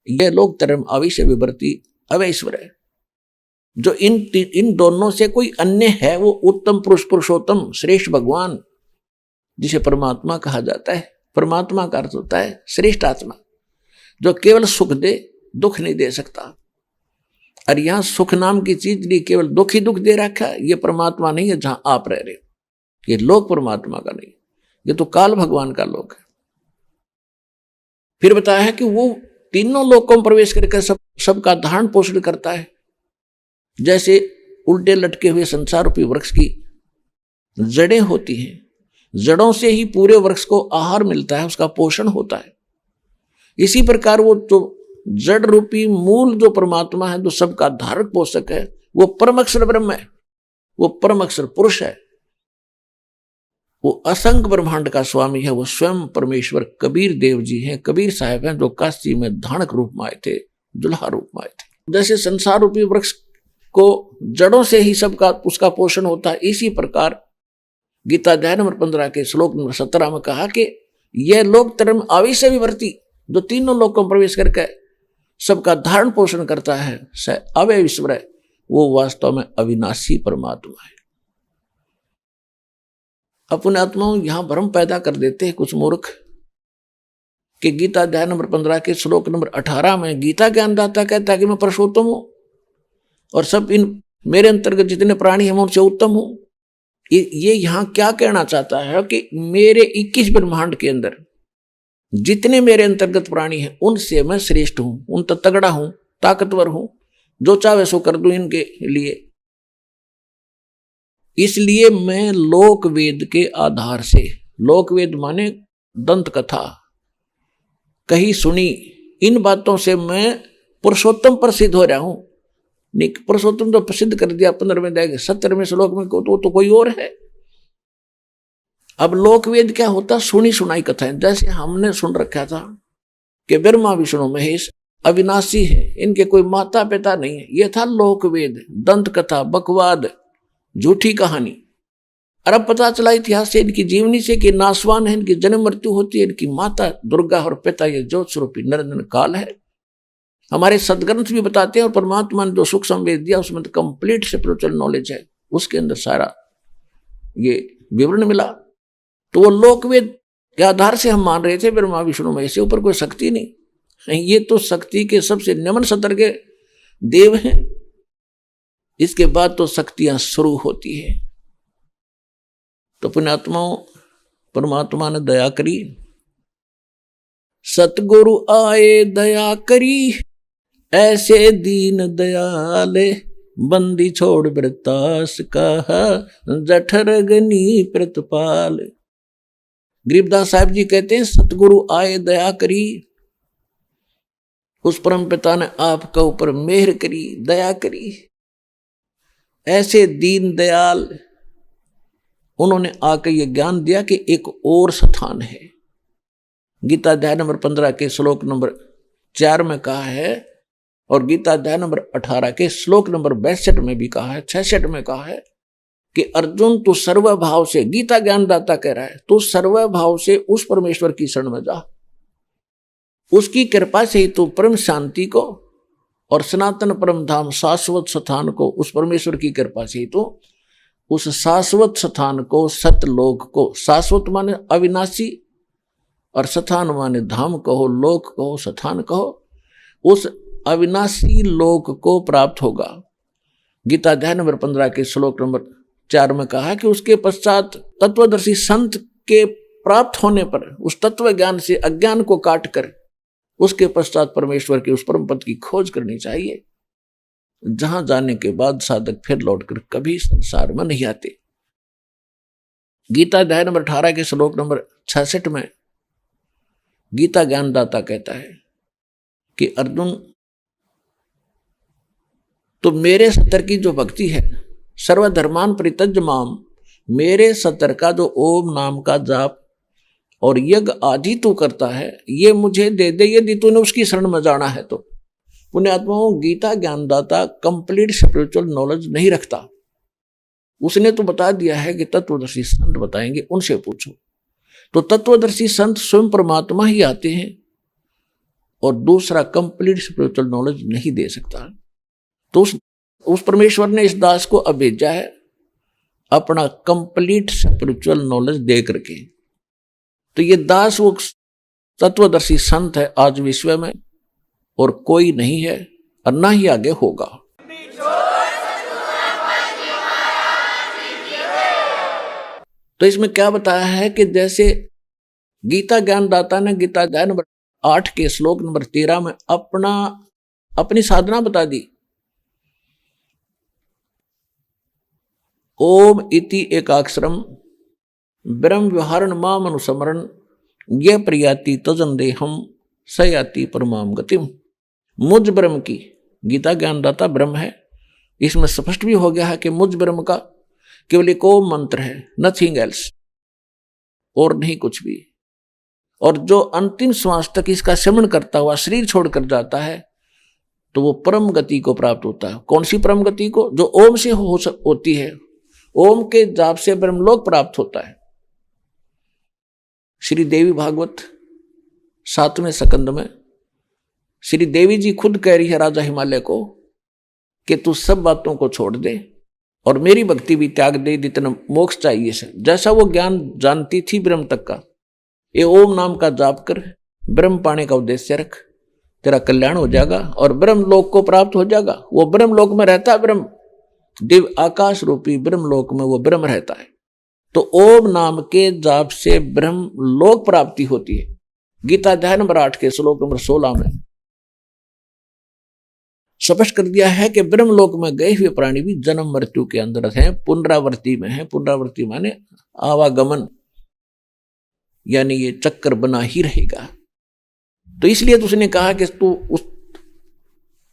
यह लोक धर्म अविश्य विवर्ती अवैश्वर है। जो इन दोनों से कोई अन्य है वो उत्तम पुरुष, पुरुषोत्तम, श्रेष्ठ भगवान, जिसे परमात्मा कहा जाता है। परमात्मा का अर्थ होता है श्रेष्ठ आत्मा, जो केवल सुख दे, दुख नहीं दे सकता। और यहां सुख नाम की चीज नहीं, केवल दुख ही दुख दे रखा है, ये परमात्मा नहीं है जहां आप रह रहे हो। ये लोक परमात्मा का नहीं, ये तो काल भगवान का लोक है। फिर बताया है कि वो तीनों लोकों में प्रवेश करके सबका धारण पोषण करता है। जैसे उल्टे लटके हुए संसार रूपी वृक्ष की जड़ें होती हैं, जड़ों से ही पूरे वृक्ष को आहार मिलता है, उसका पोषण होता है। इसी प्रकार वो जो जड़ रूपी मूल जो परमात्मा है, जो सबका धारक पोषक है, वो परम अक्षर ब्रह्म है, वो परम अक्षर पुरुष है, वो असंख्य ब्रह्मांड का स्वामी है। वो स्वयं परमेश्वर कबीर देव जी हैं, कबीर साहब हैं, जो काशी में धानक रूप में आए थे, दुल्हा रूप में आए थे। जैसे संसार रूपी वृक्ष को जड़ों से ही सबका उसका पोषण होता है, इसी प्रकार गीता अध्याय नंबर 15 के श्लोक नंबर 17 में कहा कि यह लोक धर्म अविश्य विवर्ती, जो तीनों लोकों में प्रवेश करके सबका धारण पोषण करता है, स अवैश्वर है, वो वास्तव में अविनाशी परमात्मा है। अपने आत्माओं यहां भ्रम पैदा कर देते हैं कुछ मूर्ख कि गीता अध्याय नंबर 15 के श्लोक नंबर 18 में गीता ज्ञानदाता कहता है कि मैं पुरुषोत्तम हूं और सब इन मेरे अंतर्गत जितने प्राणी हैं मैं उनसे उत्तम हूं। ये यहां क्या कहना चाहता है कि मेरे 21 ब्रह्मांड के अंदर जितने मेरे अंतर्गत प्राणी हैं उनसे मैं श्रेष्ठ हूं, उन तो तगड़ा हूं, ताकतवर हूं, जो चाहे सो कर दूं इनके लिए। इसलिए मैं लोक वेद के आधार से, लोक वेद माने दंत कथा कही सुनी, इन बातों से मैं पुरुषोत्तम पर सिद्ध हो रहा हूं। पुरुषोत्तम तो प्रसिद्ध कर दिया 15वें अध्याय 17वें श्लोक में, तो कोई और है। अब लोकवेद क्या होता? सुनी सुनाई कथाएं। जैसे हमने सुन रखा था कि ब्रह्मा विष्णु महेश अविनाशी है, इनके कोई माता पिता नहीं है, यह था लोकवेद, दंत कथा, बकवाद, झूठी कहानी। और अब पता चला इतिहास से, इनकी जीवनी से, कि नासवान है, इनकी जन्म मृत्यु होती है, इनकी माता दुर्गा और पिता ये ज्योत स्वरूपी निरंजन काल है। हमारे सदग्रंथ भी बताते हैं, और परमात्मा ने जो सुख संवेद दिया उसमें तो कंप्लीट स्पिरिचुअल नॉलेज है, उसके अंदर सारा ये विवरण मिला। तो वो लोकवेद के आधार से हम मान रहे थे ब्रह्मा विष्णु महेश से ऊपर कोई शक्ति नहीं, ये तो शक्ति के सबसे निम्न स्तर के देव हैं। इसके बाद तो शक्तियां शुरू होती है। तो पुण्यात्माओं, परमात्मा ने दया करी, सतगुरु आए दया करी, ऐसे दीन दयाले, बंदी छोड़ वृतास कहा, जठर गनी प्रतिपाल। गरीबदास साहब जी कहते हैं, सतगुरु आए दया करी, उस परम पिता ने आपका ऊपर मेहर करी, दया करी, ऐसे दीन दयाल उन्होंने आकर यह ज्ञान दिया कि एक और स्थान है। गीता अध्याय नंबर 15 के श्लोक नंबर 4 में कहा है, और गीता अध्याय नंबर 18 के श्लोक नंबर 62 में भी कहा है, 66 में कहा है कि अर्जुन तू सर्वभाव से, गीता ज्ञानदाता कह रहा है, तू सर्वभाव से उस परमेश्वर की शरण में जा, उसकी कृपा से ही तू परम शांति को और सनातन परम धाम शाश्वत स्थान को, उस परमेश्वर की कृपा से ही तू उस शाश्वत स्थान को, सतलोक को, शाश्वत माने अविनाशी और स्थान माने धाम कहो, लोक कहो, स्थान कहो, उस अविनाशी लोक को प्राप्त होगा। गीता अध्याय नंबर 15 के श्लोक नंबर 4 में कहा कि उसके पश्चात तत्वदर्शी संत के प्राप्त होने पर उस तत्व ज्ञान से अज्ञान को काट कर उसके पश्चात परमेश्वर के उस परम पद की खोज करनी चाहिए, जहां जाने के बाद साधक फिर लौटकर कभी संसार में नहीं आते। गीता अध्याय नंबर 18 के श्लोक नंबर 66 में गीता ज्ञानदाता कहता है कि अर्जुन, तो मेरे सतर की जो भक्ति है, सर्वधर्मान परित्यज्य माम, मेरे सतर का जो ओम नाम का जाप और यज्ञ आदि तू करता है, ये मुझे दे दे, यदि तूने उसकी शरण में जाना है तो। पुण्यात्माओं, गीता ज्ञानदाता कंप्लीट स्पिरिचुअल नॉलेज नहीं रखता, उसने तो बता दिया है कि तत्वदर्शी संत बताएंगे, उनसे पूछो। तो तत्वदर्शी संत स्वयं परमात्मा ही आते हैं, और दूसरा कंप्लीट स्पिरिचुअल नॉलेज नहीं दे सकता। तो उस परमेश्वर ने इस दास को अब भेजा है अपना कंप्लीट स्पिरिचुअल नॉलेज दे करके। तो ये दास वो तत्वदर्शी संत है आज विश्व में, और कोई नहीं है और ना ही आगे होगा। तो इसमें क्या बताया है कि जैसे गीता ज्ञानदाता ने गीता अध्याय नंबर 8 के श्लोक नंबर 13 में अपनी साधना बता दी। ओम इति एकाक्षरम ब्रह्म व्यवहारण माम अनुस्मरण ये प्रयाति तजन देहम सयाति परमाम गतिम। मुझ ब्रह्म की, गीता ज्ञानदाता ब्रह्म है, इसमें स्पष्ट भी हो गया है कि मुझ ब्रह्म का केवल एक ओम मंत्र है, नथिंग एल्स, और नहीं कुछ भी। और जो अंतिम श्वास तक इसका सेवन करता हुआ शरीर छोड़कर जाता है तो वो परम गति को प्राप्त होता है। कौन सी परम गति को? जो ओम से होती है। ओम के जाप से ब्रह्मलोक प्राप्त होता है। श्री देवी भागवत 7वें स्कंद में श्री देवी जी खुद कह रही है राजा हिमालय को कि तू सब बातों को छोड़ दे और मेरी भक्ति भी त्याग दे, जितना मोक्ष चाहिए से। जैसा वो ज्ञान जानती थी ब्रह्म तक का, ये ओम नाम का जाप कर, ब्रह्म पाने का उद्देश्य रख, तेरा कल्याण हो जाएगा और ब्रह्म लोक को प्राप्त हो जाएगा। वो ब्रह्म लोक में रहता है, ब्रह्म दिव्य आकाश रूपी ब्रह्म लोक में वो ब्रह्म रहता है। तो ओम नाम के जाप से ब्रह्म लोक प्राप्ति होती है। गीता अध्याय नंबर 8 के श्लोक नंबर 16 में स्पष्ट कर दिया है कि ब्रह्मलोक में गए हुए प्राणी भी जन्म मृत्यु के अंदर हैं, पुनरावृत्ति में है। पुनरावृत्ति माने आवागमन, यानी ये चक्कर बना ही रहेगा। तो इसलिए तो उसने कहा कि तू उस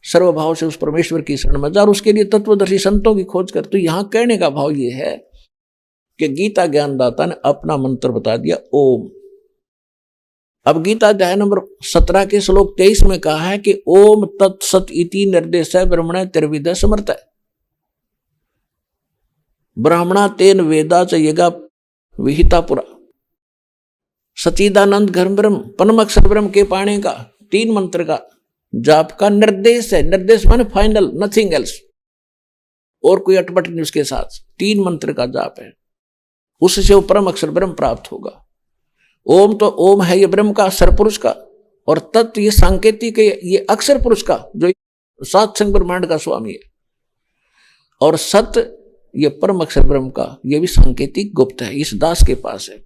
सर्वभाव से उस परमेश्वर की शरण में जा और उसके लिए तत्वदर्शी संतों की खोज कर। तो यहां कहने का भाव ये है कि गीता ज्ञानदाता ने अपना मंत्र बता दिया ओम। अब गीता अध्याय नंबर 17 के श्लोक 23 में कहा है कि ओम तत्सत इति निर्देश ब्रह्मण त्रिविध समर्थ। ब्राह्मणा तेन वेदा च यगा विहिता पुरा। सचिदानंद घर्म ब्रह्म परम अक्षर ब्रह्म के पाने का 3 मंत्र का जाप का निर्देश है। निर्देश माने फाइनल, नथिंग एल्स, और कोई अटपट नहीं उसके साथ। 3 मंत्र का जाप है, उससे वो परम अक्षर ब्रह्म प्राप्त होगा। ओम तो ओम है ये ब्रह्म का, अक्षर पुरुष का, और तत्व ये सांकेतिक है, ये अक्षर पुरुष का जो 7 संग ब्रह्मांड का स्वामी है। और सत्य ये परम अक्षर ब्रह्म का, ये भी सांकेतिक गुप्त है, इस दास के पास है।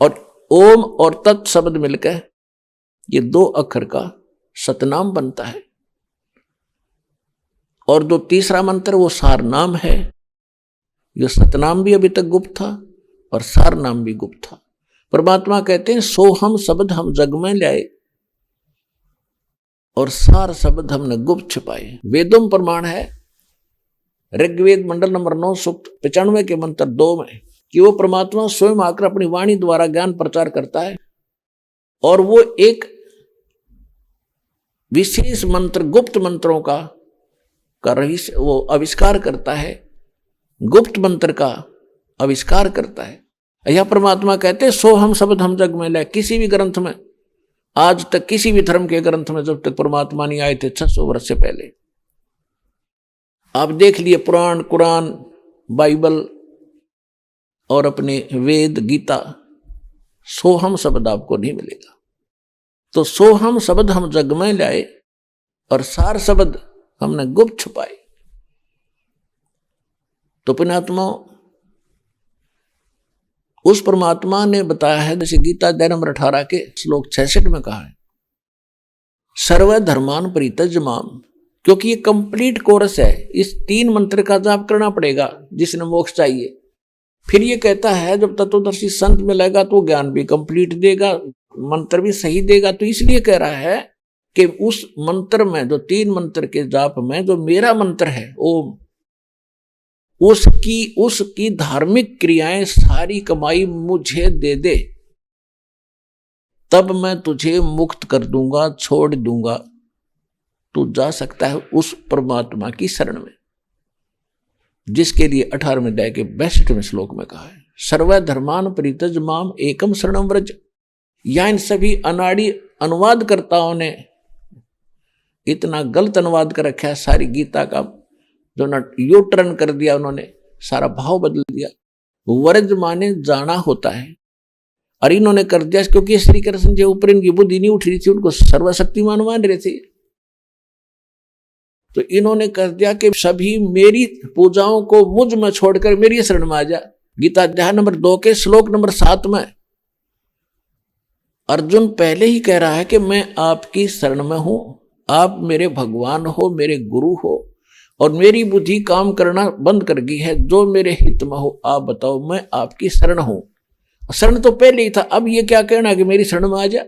और ओम और तत् शब्द मिलकर ये 2 अक्षर का सतनाम बनता है। और जो तीसरा मंत्र वो सार नाम है। ये सतनाम भी अभी तक गुप्त था और सार नाम भी गुप्त था। परमात्मा कहते हैं सो हम शब्द हम जग में लाए और सार शब्द हमने गुप्त छिपाए। वेदों में प्रमाण है, ऋग्वेद मंडल नंबर 9 सूक्त 95 के मंत्र 2 में, कि वो परमात्मा स्वयं आकर अपनी वाणी द्वारा ज्ञान प्रचार करता है और वो एक विशेष मंत्र, गुप्त मंत्रों का रहस्य वो आविष्कार करता है, गुप्त मंत्र का आविष्कार करता है। यह परमात्मा कहते हैं सो हम शब्द हम जग में लाए। किसी भी ग्रंथ में आज तक, किसी भी धर्म के ग्रंथ में जब तक परमात्मा नहीं आए थे 600 वर्ष से पहले, आप देख लिए पुराण, कुरान, बाइबल और अपने वेद, गीता, सोहम शब्द आपको नहीं मिलेगा। तो सोहम शब्द हम जग में लाए और सार शब्द हमने गुप्त छुपाए। तो पुण्यात्मा उस परमात्मा ने बताया है, जैसे गीता अध्याय नंबर 18 के श्लोक 66 में कहा है, सर्व धर्मान परित्यज माम। क्योंकि ये कंप्लीट कोर्स है, इस 3 मंत्र का जाप करना पड़ेगा जिसने मोक्ष चाहिए। फिर ये कहता है जब तत्वदर्शी संत मिलेगा तो ज्ञान भी कंप्लीट देगा, मंत्र भी सही देगा। तो इसलिए कह रहा है कि उस मंत्र में, जो 3 मंत्र के जाप में जो मेरा मंत्र है ओम, उसकी धार्मिक क्रियाएं सारी कमाई मुझे दे दे, तब मैं तुझे मुक्त कर दूंगा, छोड़ दूंगा। तू जा सकता है उस परमात्मा की शरण में, जिसके लिए 18वें अध्याय के 62वें श्लोक में कहा है, सर्व धर्मान परित्यज माम एकम शरणम व्रज। या इन सभी अनाड़ी अनुवादकर्ताओं ने इतना गलत अनुवाद कर रखा है सारी गीता का, जो न यू टर्न कर दिया उन्होंने, सारा भाव बदल दिया। व्रज माने जाना होता है, और इन्होंने कर दिया क्योंकि श्री कृष्ण जी ऊपर इनकी बुद्धि नहीं उठ रही थी, उनको सर्वशक्तिमान मान रहे थे। तो इन्होंने कर दिया कि सभी मेरी पूजाओं को मुझ में छोड़कर मेरी शरण में आ जा। गीता अध्याय नंबर 2 के श्लोक नंबर 7 में अर्जुन पहले ही कह रहा है कि मैं आपकी शरण में हूं, आप मेरे भगवान हो, मेरे गुरु हो, और मेरी बुद्धि काम करना बंद कर गई है, जो मेरे हित में हो आप बताओ, मैं आपकी शरण हूं। शरण तो पहले ही था, अब ये क्या कहना कि मेरी शरण में आ जा।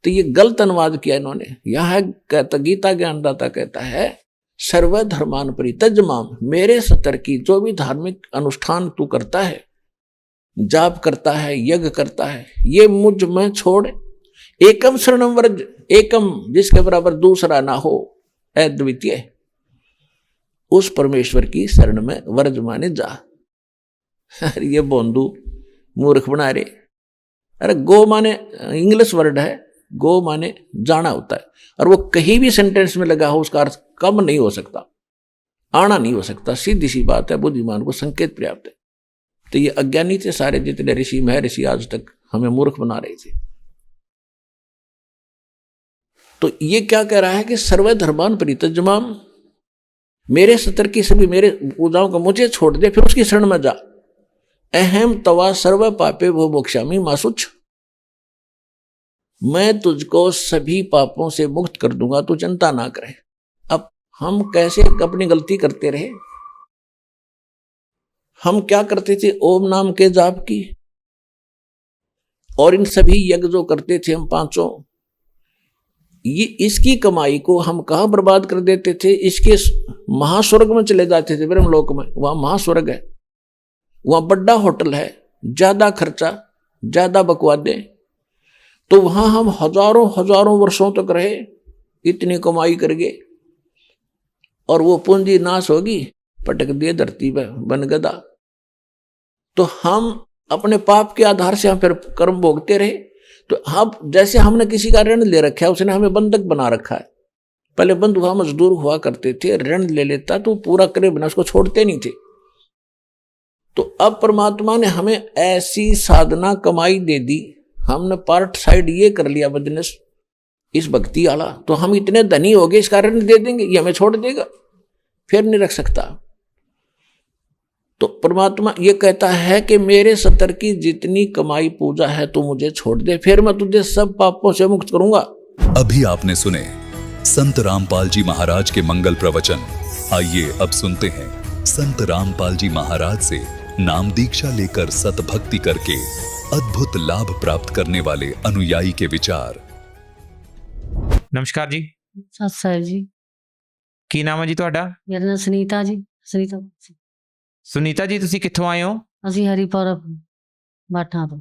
तो ये गलत अनुवाद किया इन्होंने। यह कहता गीता ज्ञानदाता कहता है सर्व धर्मान परित्यज माम, मेरे सतर की जो भी धार्मिक अनुष्ठान तू करता है, जाप करता है, यज्ञ करता है, ये मुझ में छोड़। एकम शरणम व्रज, एकम जिसके बराबर दूसरा ना हो, अद्वितीय, उस परमेश्वर की शरण में व्रज माने जा। ये बोंदू मूर्ख बना रहे। अरे गो माने इंग्लिश वर्ड है, गो माने जाना होता है, और वो कहीं भी सेंटेंस में लगा हो उसका अर्थ कम नहीं हो सकता, आना नहीं हो सकता। सीधी सी बात है, बुद्धिमान को संकेत पर्याप्त है। तो ये अज्ञानी थे सारे जितने ऋषि महर्षि आज तक हमें मूर्ख बना रहे थे। तो ये क्या कह रहा है कि सर्व धर्मान परित्यज माम, मेरे सतर की सभी मेरे पूजाओं को मुझे छोड़ दे, फिर उसकी शरण में जा। अहम तवा सर्व पापे वो मोक्षामि मा शुच, मैं तुझको सभी पापों से मुक्त कर दूंगा, तू चिंता ना करे। अब हम कैसे अपनी गलती करते रहे, हम क्या करते थे, ओम नाम के जाप की, और इन सभी यज्ञ जो करते थे हम पांचों, ये इसकी कमाई को हम कहाँ बर्बाद कर देते थे, इसके महास्वर्ग में चले जाते थे, ब्रह्मलोक में। वहां महास्वर्ग है, वहां बड़ा होटल है, ज्यादा खर्चा, ज्यादा बकवादे, तो वहां हम हजारों हजारों वर्षों तक रहे, इतनी कमाई करके, और वो पूंजी नाश होगी, पटक दिए धरती पर, बन गदा। तो हम अपने पाप के आधार से हम फिर कर्म भोगते रहे। तो अब जैसे हमने किसी का ऋण ले रखा है, उसने हमें बंधक बना रखा है। पहले बंधुआ मजदूर हुआ करते थे, ऋण ले लेता तो पूरा करे बिना उसको छोड़ते नहीं थे। तो अब परमात्मा ने हमें ऐसी साधना कमाई दे दी, हमने पार्ट साइड ये कर लिया बिजनेस इस भक्ति वाला, तो हम इतने धनी हो गए, इसका ऋण दे देंगे, ये हमें छोड़ देगा, फिर नहीं रख सकता। तो परमात्मा ये कहता है कि मेरे सतर की जितनी कमाई पूजा है तू मुझे छोड़ दे, फिर मैं तुझे सब पापों से मुक्त करूंगा। अभी आपने सुने संत रामपाल जी महाराज के मंगल प्रवचन। आइए अब सुनते हैं संत रामपाल जी महाराज से नाम दीक्षा लेकर सतभक्ति करके अद्भुत लाभ प्राप्त करने वाले अनुयायी के विचार। नमस्कार जी। सत सर जी। ਕੀ ਨਾਮ ਹੈ ਜੀ ਤੁਹਾਡਾ? ਮੇਰਾ ਨਾਮ ਸੁਨੀਤਾ ਜੀ। ਸੁਨੀਤਾ ਜੀ, ਤੁਸੀਂ ਕਿੱਥੋਂ ਆਏ ਹੋ? ਅਸੀਂ ਹਰੀਪੁਰ ਬਾਠਾਂ ਤੋਂ।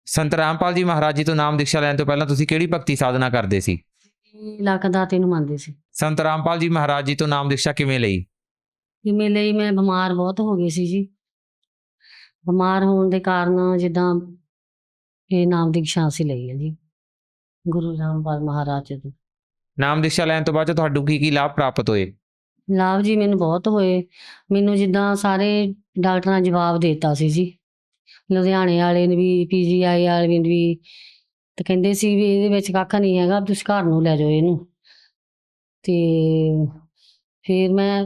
ਸੰਤ ਰਾਮਪਾਲ ਜੀ ਮਹਾਰਾਜ ਜੀ ਤੋਂ ਨਾਮ ਦੀਕਸ਼ਾ ਲੈਣ ਤੋਂ ਪਹਿਲਾਂ ਤੁਸੀਂ ਕਿਹੜੀ ਭਗਤੀ ਸਾਧਨਾ ਕਰਦੇ ਸੀ? ਲੱਖ ਦਾਤੇ ਨੂੰ ਮੰਨਦੇ ਸੀ। ਸੰਤ ਰਾਮਪਾਲ ਜੀ ਮਹਾਰਾਜ ਜੀ ਤੋਂ ਨਾਮ ਦੀਕਸ਼ਾ ਕਿਵੇਂ ਲਈ? ਕਿਵੇਂ ਲਈ? ਮੈਂ ਬਿਮਾਰ ਬਹੁਤ ਹੋ ਗਈ ਸੀ ਜੀ। ਬਿਮਾਰ ਹੋਣ ਦੇ ਕਾਰਨ ਜਿੱਦਾਂ ਇਹ ਨਾਮ ਦੀਕਸ਼ਾ ਅਸੀਂ ਲਈ ਹੈ ਜੀ ਗੁਰੂ ਰਾਮਪਾਲ ਮਹਾਰਾਜ ਜੀ ਤੋਂ। ਨਾਮ ਦੀਕਸ਼ਾ ਲੈਣ ਤੋਂ ਬਾਅਦ ਤੁਹਾਨੂੰ ਕੀ ਲਾਭ ਪ੍ਰਾਪਤ ਹੋਏ? ਲਾਭ ਜੀ ਮੈਨੂੰ ਬਹੁਤ ਹੋਏ। ਮੈਨੂੰ ਜਿੱਦਾਂ ਸਾਰੇ ਡਾਕਟਰਾਂ ਨੇ ਜਵਾਬ ਦੇ ਦਿੱਤਾ ਸੀ ਜੀ, ਲੁਧਿਆਣੇ ਵਾਲੇ ਨੇ ਵੀ, PGI ਵਾਲੇ ਨੇ ਵੀ, ਤੇ ਕਹਿੰਦੇ ਸੀ ਵੀ ਇਹਦੇ ਵਿੱਚ ਕੱਖ ਨਹੀਂ ਹੈਗਾ, ਤੁਸੀਂ ਘਰ ਨੂੰ ਲੈ ਜਾਓ ਇਹਨੂੰ। ਤੇ ਫਿਰ ਮੈਂ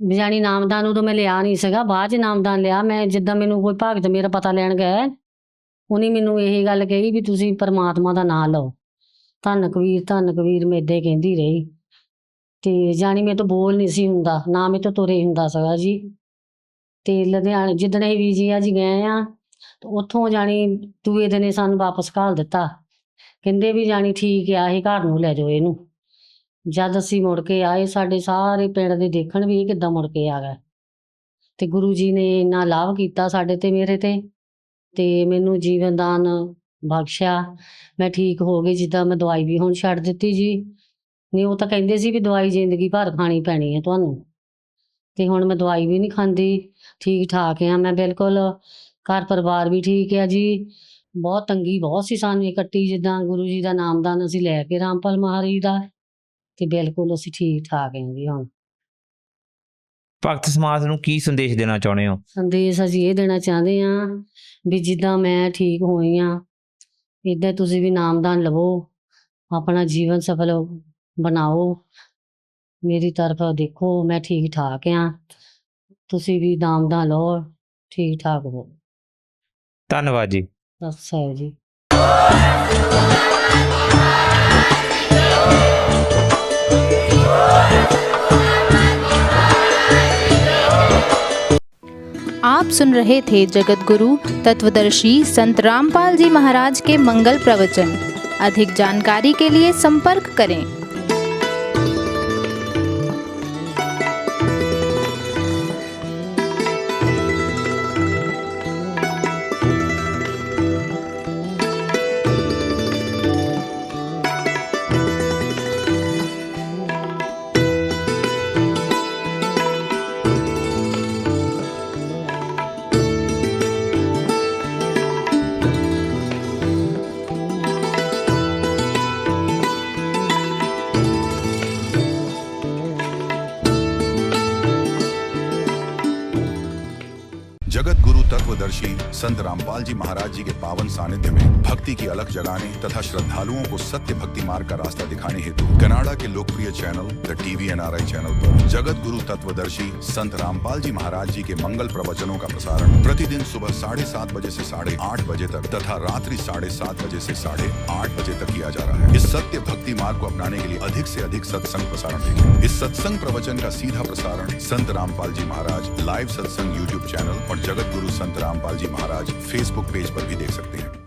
ਜਾਣੀ ਨਾਮਦਾਨ ਉਦੋਂ ਮੈਂ ਲਿਆ ਨਹੀਂ ਸੀਗਾ, ਬਾਅਦ 'ਚ ਨਾਮਦਾਨ ਲਿਆ ਮੈਂ। ਜਿੱਦਾਂ ਮੈਨੂੰ ਕੋਈ ਭਗਤ ਮੇਰਾ ਪਤਾ ਲੈਣ ਗਿਆ, ਉਹਨੇ ਮੈਨੂੰ ਇਹ ਗੱਲ ਕਹੀ ਵੀ ਤੁਸੀਂ ਪਰਮਾਤਮਾ ਦਾ ਨਾਮ ਲਓ, ਧੰਨ ਕਬੀਰ, ਮੈਂ ਏਦਾਂ ਹੀ ਕਹਿੰਦੀ ਰਹੀ। ਤੇ ਜਾਣੀ ਮੇਰੇ ਤੋਂ ਬੋਲ ਨਹੀਂ ਸੀ ਹੁੰਦਾ, ਨਾ ਮੇਰੇ ਤੋਂ ਤੁਰੇ ਹੁੰਦਾ ਸੀਗਾ ਜੀ। ਤੇ ਲੁਧਿਆਣੇ ਜਿੱਦਣ ਅਸੀਂ ਵੀਜ਼ਾ ਜੀ ਗਏ ਆ, ਤੇ ਉੱਥੋਂ ਜਾਣੀ ਦੂਏ ਦਿਨ ਹੀ ਸਾਨੂੰ ਵਾਪਸ ਘੱਲ ਦਿੱਤਾ। ਕਹਿੰਦੇ ਵੀ ਜਾਣੀ ਠੀਕ ਆ, ਇਹ ਘਰ ਨੂੰ ਲੈ ਜਾਓ ਇਹਨੂੰ। ਜਦ ਅਸੀਂ ਮੁੜ ਕੇ ਆਏ, ਸਾਡੇ ਸਾਰੇ ਪਿੰਡ ਦੇ ਦੇਖਣ ਵੀ ਇਹ ਕਿੱਦਾਂ ਮੁੜ ਕੇ ਆ ਗਿਆ। ਤੇ ਗੁਰੂ ਜੀ ਨੇ ਇੰਨਾ ਲਾਭ ਕੀਤਾ ਸਾਡੇ ਤੇ, ਮੇਰੇ ਤੇ ਮੈਨੂੰ ਜੀਵਨ ਦਾਨ ਬਖਸ਼ਿਆ। ਮੈਂ ਠੀਕ ਹੋ ਗਈ। ਜਿੱਦਾਂ ਮੈਂ ਦਵਾਈ ਵੀ ਹੁਣ ਛੱਡ ਦਿੱਤੀ ਜੀ। ਨਹੀਂ ਉਹ ਤਾਂ ਕਹਿੰਦੇ ਸੀ ਵੀ ਦਵਾਈ ਜ਼ਿੰਦਗੀ ਭਰ ਖਾਣੀ ਪੈਣੀ ਹੈ ਤੁਹਾਨੂੰ, ਤੇ ਹੁਣ ਮੈਂ ਦਵਾਈ ਵੀ ਨਹੀਂ ਖਾਂਦੀ, ਠੀਕ ਠਾਕ ਆ ਮੈਂ ਬਿਲਕੁਲ। ਘਰ ਪਰਿਵਾਰ ਵੀ ਠੀਕ ਆ ਜੀ। ਬਹੁਤ ਤੰਗੀ ਬਹੁਤ ਸੀ ਸਾਨੂੰ ਇਕੱਠੀ, ਜਿੱਦਾਂ ਗੁਰੂ ਜੀ ਦਾ ਨਾਮਦਾਨ ਅਸੀਂ ਲੈ ਕੇ ਰਾਮਪਾਲ ਮਹਾਰਾਜ ਦਾ, ਤੇ ਬਿਲਕੁਲ ਅਸੀਂ ਠੀਕ ਠਾਕ ਹਾਂ ਜੀ ਹੁਣ। ਭਗਤ ਸਮਾਜ ਨੂੰ ਕੀ ਸੰਦੇਸ਼ ਦੇਣਾ ਚਾਹੁੰਦੇ ਹੋ? ਸੰਦੇਸ਼ ਅਸੀਂ ਇਹ ਦੇਣਾ ਚਾਹੁੰਦੇ ਹਾਂ ਵੀ ਜਿੱਦਾਂ ਮੈਂ ਠੀਕ ਹੋਈ ਹਾਂ, ਇੱਦਾਂ ਤੁਸੀਂ ਵੀ ਨਾਮਦਾਨ ਲਵੋ, ਆਪਣਾ ਜੀਵਨ ਸਫਲ ਬਣਾਓ। ਮੇਰੀ ਤਰਫ ਦੇਖੋ, ਮੈਂ ਠੀਕ ਠਾਕ ਹਾਂ, ਤੁਸੀਂ ਵੀ ਨਾਮਦਾਨ ਲਓ, ਠੀਕ ਠਾਕ ਹੋ। ਧੰਨਵਾਦ ਜੀ। ਸਤਿ ਸ੍ਰੀ ਅਕਾਲ ਜੀ। आप सुन रहे थे जगत गुरु तत्वदर्शी संत रामपाल जी महाराज के मंगल प्रवचन। अधिक जानकारी के लिए संपर्क करें। तत्वदर्शी संत रामपाल जी महाराज जी के पावन सानिध्य में भक्ति की अलख जगाने तथा श्रद्धालुओं को सत्य भक्ति मार्ग का रास्ता दिखाने हेतु कनाडा के लोकप्रिय channel the TV NRI channel पर जगत गुरु तत्वदर्शी संत रामपाल जी महाराज जी के मंगल प्रवचनों का प्रसारण प्रतिदिन सुबह 7:30 बजे से 8:30 बजे तक तथा रात्रि 7:30 बजे से 8:30 बजे तक किया जा रहा है। इस सत्य भक्ति मार्ग को अपनाने के लिए अधिक से अधिक सत्संग प्रसारण देखें। इस सत्संग प्रवचन का सीधा प्रसारण संत रामपाल जी महाराज लाइव सत्संग YouTube चैनल और जगत गुरु संत रामपाल जी महाराज Facebook पेज पर भी देख सकते हैं।